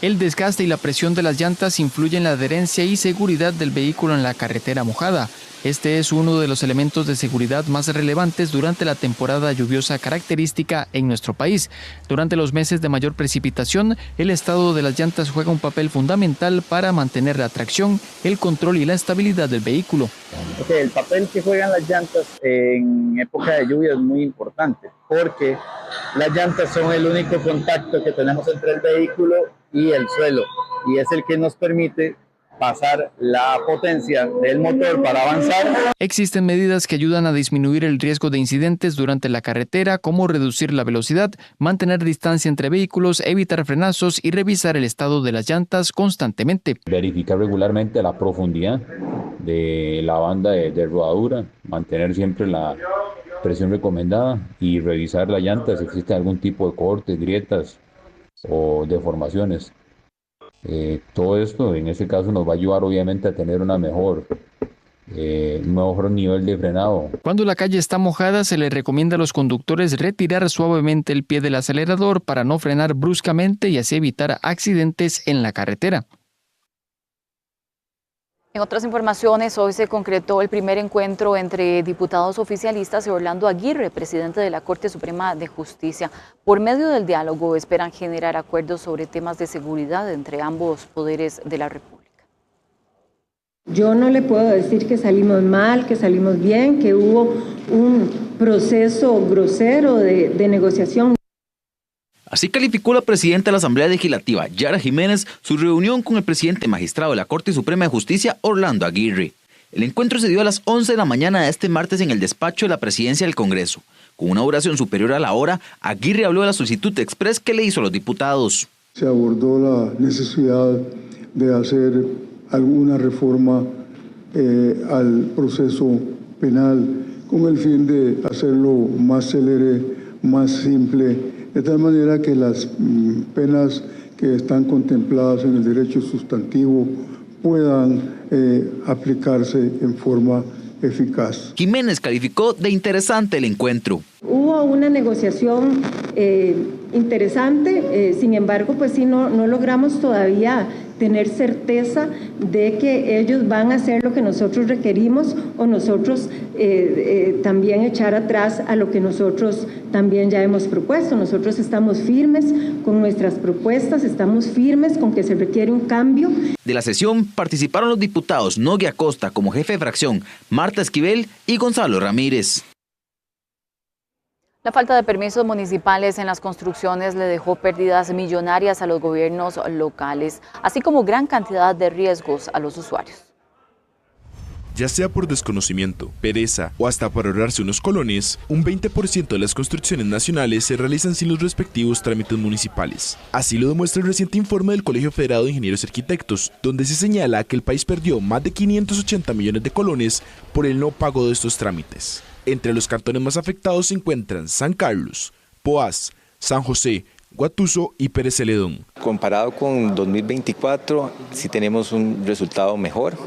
El desgaste y la presión de las llantas influyen en la adherencia y seguridad del vehículo en la carretera mojada. Este es uno de los elementos de seguridad más relevantes durante la temporada lluviosa característica en nuestro país. Durante los meses de mayor precipitación, el estado de las llantas juega un papel fundamental para mantener la tracción, el control y la estabilidad del vehículo. El papel que juegan las llantas en época de lluvia es muy importante, porque las llantas son el único contacto que tenemos entre el vehículo y el suelo, y es el que nos permite pasar la potencia del motor para avanzar. Existen medidas que ayudan a disminuir el riesgo de incidentes durante la carretera, como reducir la velocidad, mantener distancia entre vehículos, evitar frenazos y revisar el estado de las llantas constantemente. Verificar regularmente la profundidad de la banda de rodadura, mantener siempre la presión recomendada y revisar la llanta si existe algún tipo de cortes, grietas o deformaciones. Todo esto en este caso nos va a ayudar obviamente a tener un mejor nivel de frenado. Cuando la calle está mojada, se le recomienda a los conductores retirar suavemente el pie del acelerador para no frenar bruscamente y así evitar accidentes en la carretera. En otras informaciones, hoy se concretó el primer encuentro entre diputados oficialistas y Orlando Aguirre, presidente de la Corte Suprema de Justicia. Por medio del diálogo esperan generar acuerdos sobre temas de seguridad entre ambos poderes de la República. Yo no le puedo decir que salimos mal, que salimos bien, que hubo un proceso grosero de negociación. Así calificó la presidenta de la Asamblea Legislativa, Yara Jiménez, su reunión con el presidente magistrado de la Corte Suprema de Justicia, Orlando Aguirre. El encuentro se dio a las 11 de la mañana de este martes en el despacho de la Presidencia del Congreso. Con una duración superior a la hora, Aguirre habló de la solicitud express que le hizo a los diputados. Se abordó la necesidad de hacer alguna reforma al proceso penal con el fin de hacerlo más célere, más simple, de tal manera que las penas que están contempladas en el derecho sustantivo puedan aplicarse en forma eficaz. Jiménez calificó de interesante el encuentro. Hubo una negociación interesante, sin embargo, pues sí, no logramos todavía tener certeza de que ellos van a hacer lo que nosotros requerimos o nosotros también echar atrás a lo que nosotros también ya hemos propuesto. Nosotros estamos firmes con nuestras propuestas, estamos firmes con que se requiere un cambio. De la sesión participaron los diputados Nogui Acosta como jefe de fracción, Marta Esquivel y Gonzalo Ramírez. La falta de permisos municipales en las construcciones le dejó pérdidas millonarias a los gobiernos locales, así como gran cantidad de riesgos a los usuarios. Ya sea por desconocimiento, pereza o hasta por ahorrarse unos colones, un 20% de las construcciones nacionales se realizan sin los respectivos trámites municipales. Así lo demuestra el reciente informe del Colegio Federado de Ingenieros y Arquitectos, donde se señala que el país perdió más de 580 millones de colones por el no pago de estos trámites. Entre los cantones más afectados se encuentran San Carlos, Poás, San José, Guatuso y Pérez Celedón. Comparado con 2024, sí tenemos un resultado mejor,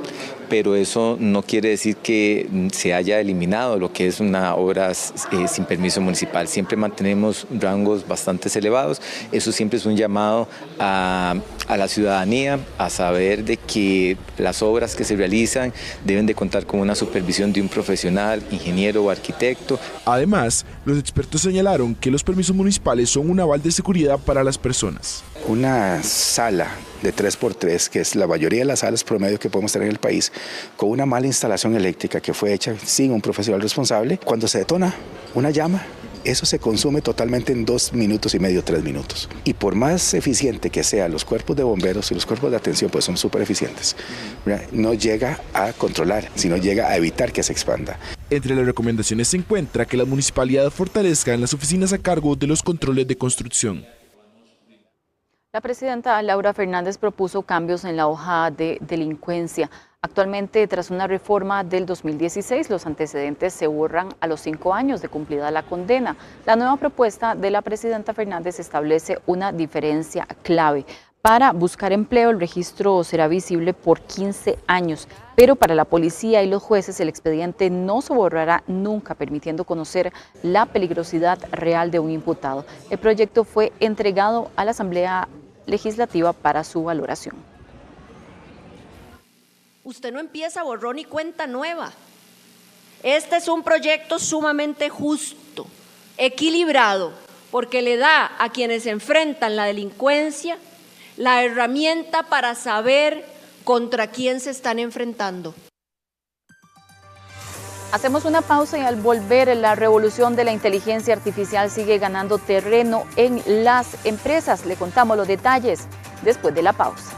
pero eso no quiere decir que se haya eliminado lo que es una obra sin permiso municipal. Siempre mantenemos rangos bastante elevados. Eso siempre es un llamado a la ciudadanía a saber de que las obras que se realizan deben de contar con una supervisión de un profesional, ingeniero o arquitecto. Además, los expertos señalaron que los permisos municipales son un aval de seguridad para las personas. Una sala de 3x3, que es la mayoría de las salas promedio que podemos tener en el país, con una mala instalación eléctrica que fue hecha sin un profesional responsable, cuando se detona una llama, eso se consume totalmente en 2 minutos y medio, 3 minutos. Y por más eficiente que sean los cuerpos de bomberos y los cuerpos de atención, pues son súper eficientes. No llega a controlar, sino llega a evitar que se expanda. Entre las recomendaciones se encuentra que las municipalidades fortalezcan las oficinas a cargo de los controles de construcción. La presidenta Laura Fernández propuso cambios en la hoja de delincuencia. Actualmente, tras una reforma del 2016, los antecedentes se borran a los 5 años de cumplida la condena. La nueva propuesta de la presidenta Fernández establece una diferencia clave. Para buscar empleo, el registro será visible por 15 años, pero para la policía y los jueces el expediente no se borrará nunca, permitiendo conocer la peligrosidad real de un imputado. El proyecto fue entregado a la Asamblea Legislativa para su valoración. Usted no empieza borrón y cuenta nueva. Este es un proyecto sumamente justo, equilibrado, porque le da a quienes enfrentan la delincuencia la herramienta para saber contra quién se están enfrentando. Hacemos una pausa y al volver, la revolución de la inteligencia artificial sigue ganando terreno en las empresas. Le contamos los detalles después de la pausa.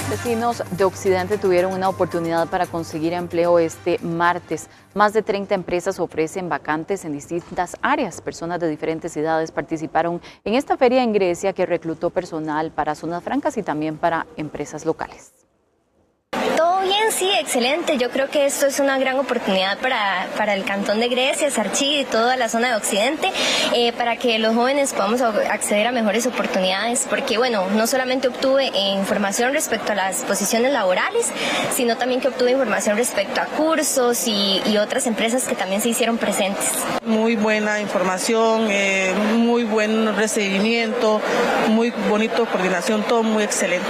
Vecinos de Occidente tuvieron una oportunidad para conseguir empleo este martes. Más de 30 empresas ofrecen vacantes en distintas áreas. Personas de diferentes edades participaron en esta feria en Grecia que reclutó personal para zonas francas y también para empresas locales. Todo bien, sí, excelente. Yo creo que esto es una gran oportunidad para el cantón de Grecia, Sarchí y toda la zona de Occidente, para que los jóvenes podamos acceder a mejores oportunidades, porque bueno, no solamente obtuve información respecto a las posiciones laborales, sino también que obtuve información respecto a cursos y otras empresas que también se hicieron presentes. Muy buena información, muy buen recibimiento, muy bonito coordinación, todo muy excelente.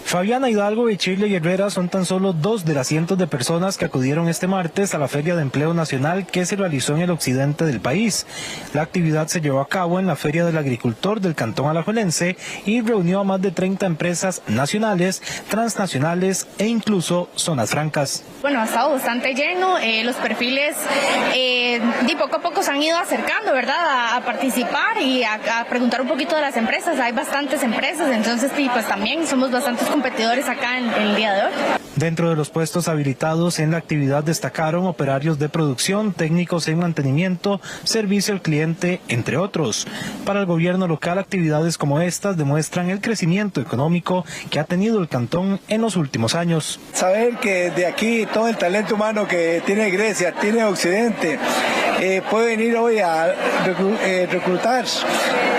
Fabiana Hidalgo y Shirley Herrera son tan solo 2 de las cientos de personas que acudieron este martes a la Feria de Empleo Nacional que se realizó en el occidente del país. La actividad se llevó a cabo en la Feria del Agricultor del Cantón Alajuelense y reunió a más de 30 empresas nacionales, transnacionales e incluso zonas francas. Bueno, ha estado bastante lleno, los perfiles de poco a poco se han ido acercando, ¿verdad?, a participar y a preguntar un poquito de las empresas. Hay bastantes empresas, entonces pues también somos bastantes competidores acá en el día de hoy. Dentro de los puestos habilitados en la actividad destacaron operarios de producción, técnicos en mantenimiento, servicio al cliente, entre otros. Para el gobierno local, actividades como estas demuestran el crecimiento económico que ha tenido el cantón en los últimos años. Saber que de aquí todo el talento humano que tiene Grecia, tiene Occidente, puede venir hoy a reclutar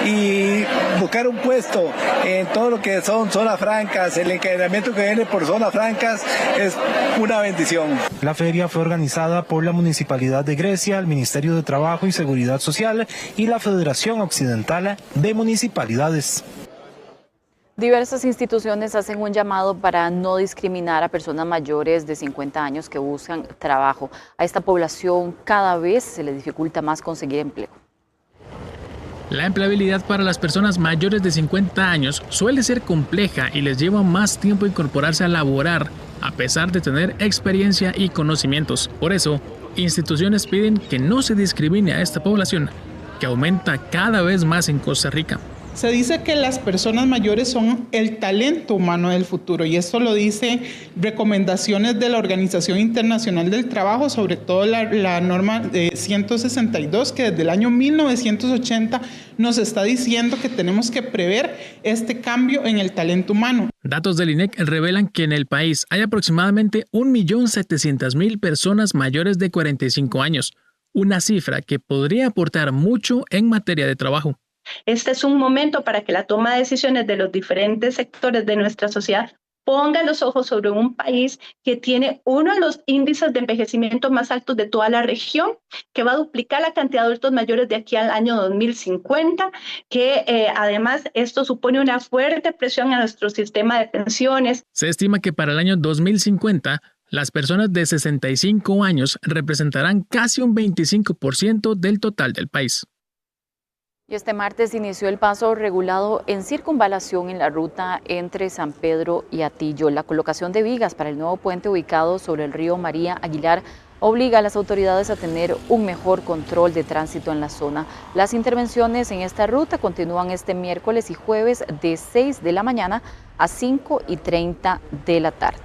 y buscar un puesto en todo lo que son zonas francas, el encadenamiento que viene por zonas francas, es una bendición. La feria fue organizada por la Municipalidad de Grecia, el Ministerio de Trabajo y Seguridad Social y la Federación Occidental de Municipalidades. Diversas instituciones hacen un llamado para no discriminar a personas mayores de 50 años que buscan trabajo. A esta población cada vez se le dificulta más conseguir empleo. La empleabilidad para las personas mayores de 50 años suele ser compleja y les lleva más tiempo incorporarse a laborar, a pesar de tener experiencia y conocimientos. Por eso, instituciones piden que no se discrimine a esta población, que aumenta cada vez más en Costa Rica. Se dice que las personas mayores son el talento humano del futuro y esto lo dicen recomendaciones de la Organización Internacional del Trabajo, sobre todo la norma 162, que desde el año 1980 nos está diciendo que tenemos que prever este cambio en el talento humano. Datos del INEC revelan que en el país hay aproximadamente 1.700.000 personas mayores de 45 años, una cifra que podría aportar mucho en materia de trabajo. Este es un momento para que la toma de decisiones de los diferentes sectores de nuestra sociedad ponga los ojos sobre un país que tiene uno de los índices de envejecimiento más altos de toda la región, que va a duplicar la cantidad de adultos mayores de aquí al año 2050, que además esto supone una fuerte presión a nuestro sistema de pensiones. Se estima que para el año 2050, las personas de 65 años representarán casi un 25% del total del país. Y este martes inició el paso regulado en circunvalación en la ruta entre San Pedro y Atillo. La colocación de vigas para el nuevo puente ubicado sobre el río María Aguilar obliga a las autoridades a tener un mejor control de tránsito en la zona. Las intervenciones en esta ruta continúan este miércoles y jueves de 6 de la mañana a 5:30 de la tarde.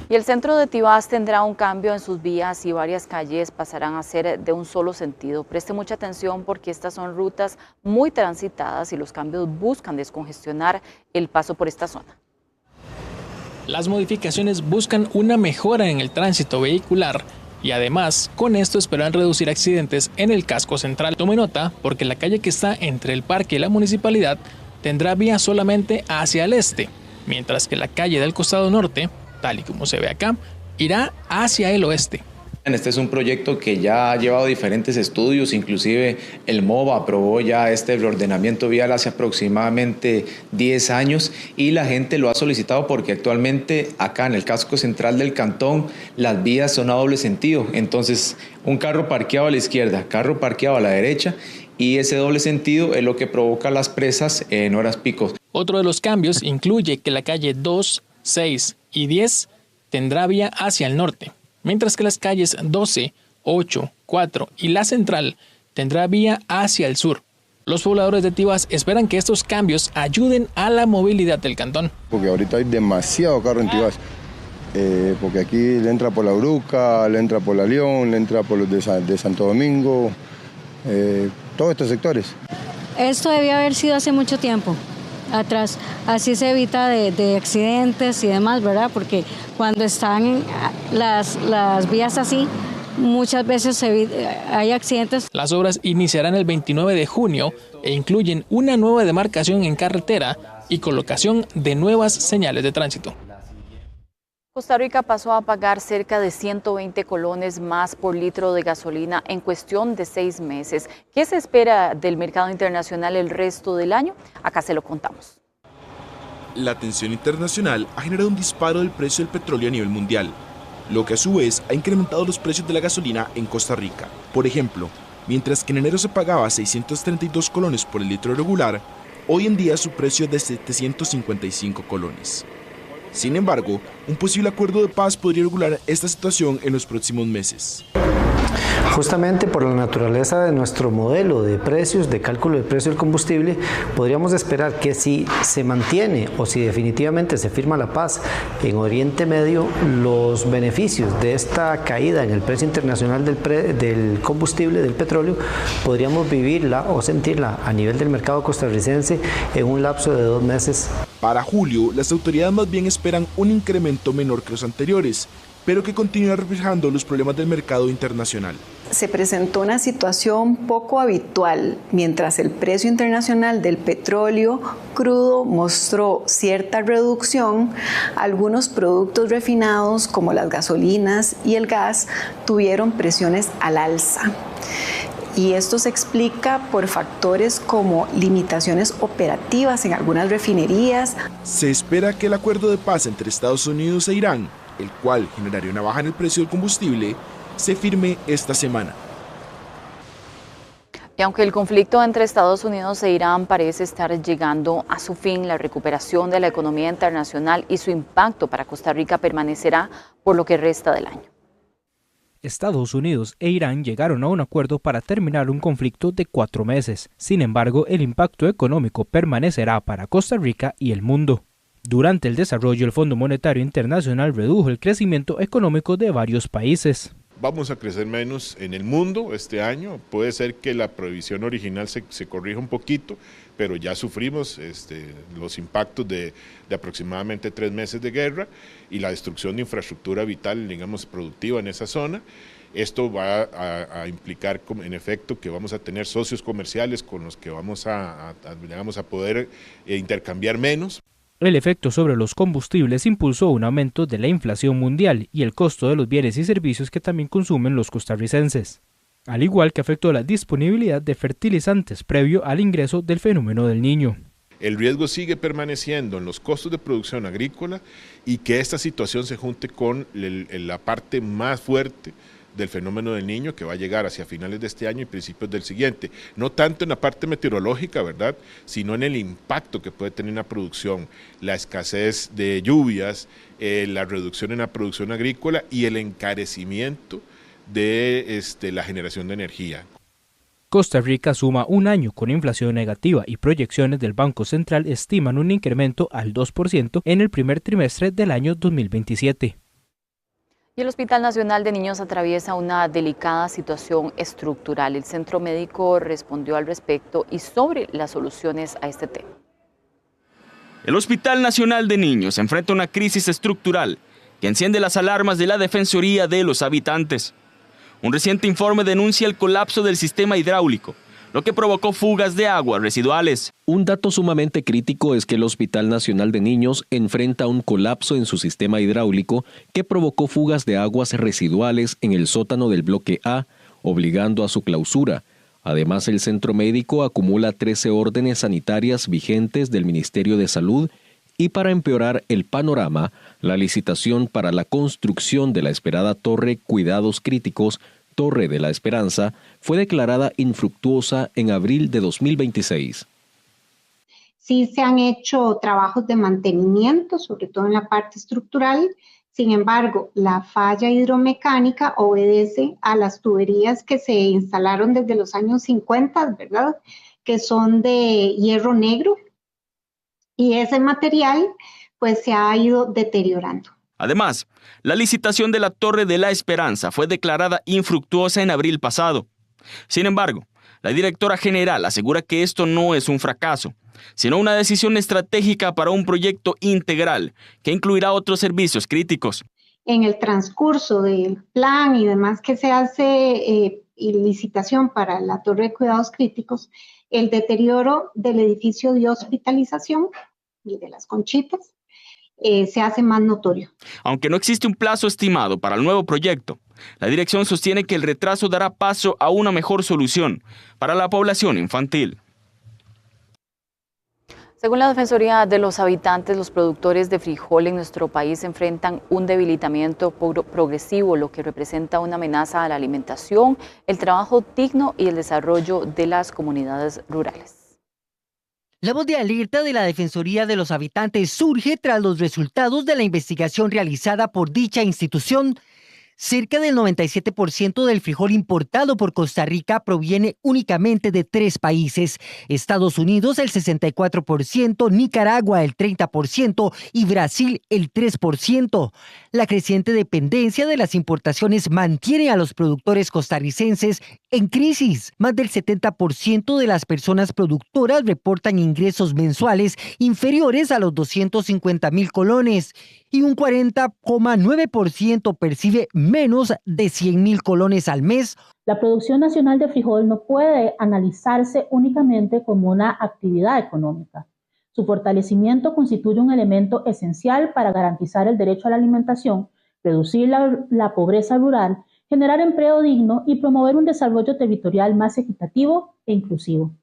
Y el centro de Tibás tendrá un cambio en sus vías y varias calles pasarán a ser de un solo sentido. Preste mucha atención porque estas son rutas muy transitadas y los cambios buscan descongestionar el paso por esta zona. Las modificaciones buscan una mejora en el tránsito vehicular y además con esto esperan reducir accidentes en el casco central. Tome nota porque la calle que está entre el parque y la municipalidad tendrá vía solamente hacia el este, mientras que la calle del costado norte, tal y como se ve acá, irá hacia el oeste. Este es un proyecto que ya ha llevado diferentes estudios, inclusive el MOVA aprobó ya este reordenamiento vial hace aproximadamente 10 años y la gente lo ha solicitado porque actualmente acá en el casco central del cantón las vías son a doble sentido, entonces un carro parqueado a la izquierda, carro parqueado a la derecha y ese doble sentido es lo que provoca las presas en horas picos. Otro de los cambios incluye que la calle 2, 6 y 10 tendrá vía hacia el norte, mientras que las calles 12, 8, 4 y la central tendrá vía hacia el sur. Los pobladores de Tibás esperan que estos cambios ayuden a la movilidad del cantón. Porque ahorita hay demasiado carro en Tibás, porque aquí le entra por la Uruca, le entra por la León, le entra por los de Santo Domingo, todos estos sectores. Esto debía haber sido hace mucho tiempo atrás, así se evita de accidentes y demás, ¿verdad? Porque cuando están las vías así, muchas veces hay accidentes. Las obras iniciarán el 29 de junio e incluyen una nueva demarcación en carretera y colocación de nuevas señales de tránsito. Costa Rica pasó a pagar cerca de 120 colones más por litro de gasolina en cuestión de 6 meses. ¿Qué se espera del mercado internacional el resto del año? Acá se lo contamos. La tensión internacional ha generado un disparo del precio del petróleo a nivel mundial, lo que a su vez ha incrementado los precios de la gasolina en Costa Rica. Por ejemplo, mientras que en enero se pagaba 632 colones por el litro regular, hoy en día su precio es de 755 colones. Sin embargo, un posible acuerdo de paz podría regular esta situación en los próximos meses. Justamente por la naturaleza de nuestro modelo de precios, de cálculo de precio del combustible, podríamos esperar que si se mantiene o si definitivamente se firma la paz en Oriente Medio, los beneficios de esta caída en el precio internacional del combustible, del petróleo, podríamos vivirla o sentirla a nivel del mercado costarricense en un lapso de 2 meses. Para julio, las autoridades más bien esperan un incremento menor que los anteriores, pero que continúa reflejando los problemas del mercado internacional. se presentó una situación poco habitual. Mientras el precio internacional del petróleo crudo mostró cierta reducción, algunos productos refinados como las gasolinas y el gas tuvieron presiones al alza. Y esto se explica por factores como limitaciones operativas en algunas refinerías. Se espera que el acuerdo de paz entre Estados Unidos e Irán, el cual generaría una baja en el precio del combustible, se firme esta semana. Y aunque el conflicto entre Estados Unidos e Irán parece estar llegando a su fin, la recuperación de la economía internacional y su impacto para Costa Rica permanecerá por lo que resta del año. Estados Unidos e Irán llegaron a un acuerdo para terminar un conflicto de 4 meses. Sin embargo, el impacto económico permanecerá para Costa Rica y el mundo. Durante el desarrollo, el Fondo Monetario Internacional redujo el crecimiento económico de varios países. Vamos a crecer menos en el mundo este año, puede ser que la previsión original se corrija un poquito, pero ya sufrimos los impactos de aproximadamente 3 meses de guerra y la destrucción de infraestructura vital, digamos, productiva en esa zona. Esto va a implicar, en efecto, que vamos a tener socios comerciales con los que vamos a poder intercambiar menos. El efecto sobre los combustibles impulsó un aumento de la inflación mundial y el costo de los bienes y servicios que también consumen los costarricenses, al igual que afectó la disponibilidad de fertilizantes previo al ingreso del fenómeno del Niño. El riesgo sigue permaneciendo en los costos de producción agrícola y que esta situación se junte con la parte más fuerte del fenómeno del Niño, que va a llegar hacia finales de este año y principios del siguiente. No tanto en la parte meteorológica, ¿verdad?, sino en el impacto que puede tener en la producción, la escasez de lluvias, la reducción en la producción agrícola y el encarecimiento de la generación de energía. Costa Rica suma un año con inflación negativa y proyecciones del Banco Central estiman un incremento al 2% en el primer trimestre del año 2027. Y el Hospital Nacional de Niños atraviesa una delicada situación estructural. El centro médico respondió al respecto y sobre las soluciones a este tema. El Hospital Nacional de Niños enfrenta una crisis estructural que enciende las alarmas de la Defensoría de los Habitantes. Un reciente informe denuncia el colapso del sistema hidráulico, lo que provocó fugas de aguas residuales. Un dato sumamente crítico es que el Hospital Nacional de Niños enfrenta un colapso en su sistema hidráulico que provocó fugas de aguas residuales en el sótano del bloque A, obligando a su clausura. Además, el centro médico acumula 13 órdenes sanitarias vigentes del Ministerio de Salud y para empeorar el panorama, la licitación para la construcción de la esperada torre Cuidados Críticos Torre de la Esperanza fue declarada infructuosa en abril de 2026. Sí se han hecho trabajos de mantenimiento, sobre todo en la parte estructural. Sin embargo, la falla hidromecánica obedece a las tuberías que se instalaron desde los años 50, ¿verdad?, que son de hierro negro, y ese material pues se ha ido deteriorando. Además, la licitación de la Torre de la Esperanza fue declarada infructuosa en abril pasado. Sin embargo, la directora general asegura que esto no es un fracaso, sino una decisión estratégica para un proyecto integral que incluirá otros servicios críticos. En el transcurso del plan y demás que se hace y licitación para la Torre de Cuidados Críticos, el deterioro del edificio de hospitalización y de las conchitas se hace más notorio. Aunque no existe un plazo estimado para el nuevo proyecto, la dirección sostiene que el retraso dará paso a una mejor solución para la población infantil. Según la Defensoría de los Habitantes, los productores de frijol en nuestro país enfrentan un debilitamiento progresivo, lo que representa una amenaza a la alimentación, el trabajo digno y el desarrollo de las comunidades rurales. La voz de alerta de la Defensoría de los Habitantes surge tras los resultados de la investigación realizada por dicha institución. Cerca del 97% del frijol importado por Costa Rica proviene únicamente de 3 países: Estados Unidos el 64%, Nicaragua el 30% y Brasil el 3%. La creciente dependencia de las importaciones mantiene a los productores costarricenses en crisis. Más del 70% de las personas productoras reportan ingresos mensuales inferiores a los 250,000 colones y un 40,9% percibe menos de 100.000 colones al mes. La producción nacional de frijol no puede analizarse únicamente como una actividad económica. Su fortalecimiento constituye un elemento esencial para garantizar el derecho a la alimentación, reducir la pobreza rural, generar empleo digno y promover un desarrollo territorial más equitativo e inclusivo.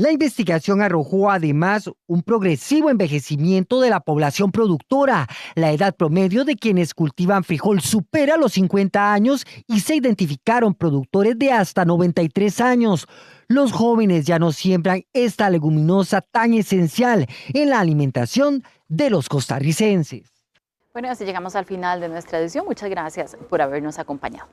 La investigación arrojó además un progresivo envejecimiento de la población productora. La edad promedio de quienes cultivan frijol supera los 50 años y se identificaron productores de hasta 93 años. Los jóvenes ya no siembran esta leguminosa tan esencial en la alimentación de los costarricenses. Bueno, así llegamos al final de nuestra edición. Muchas gracias por habernos acompañado.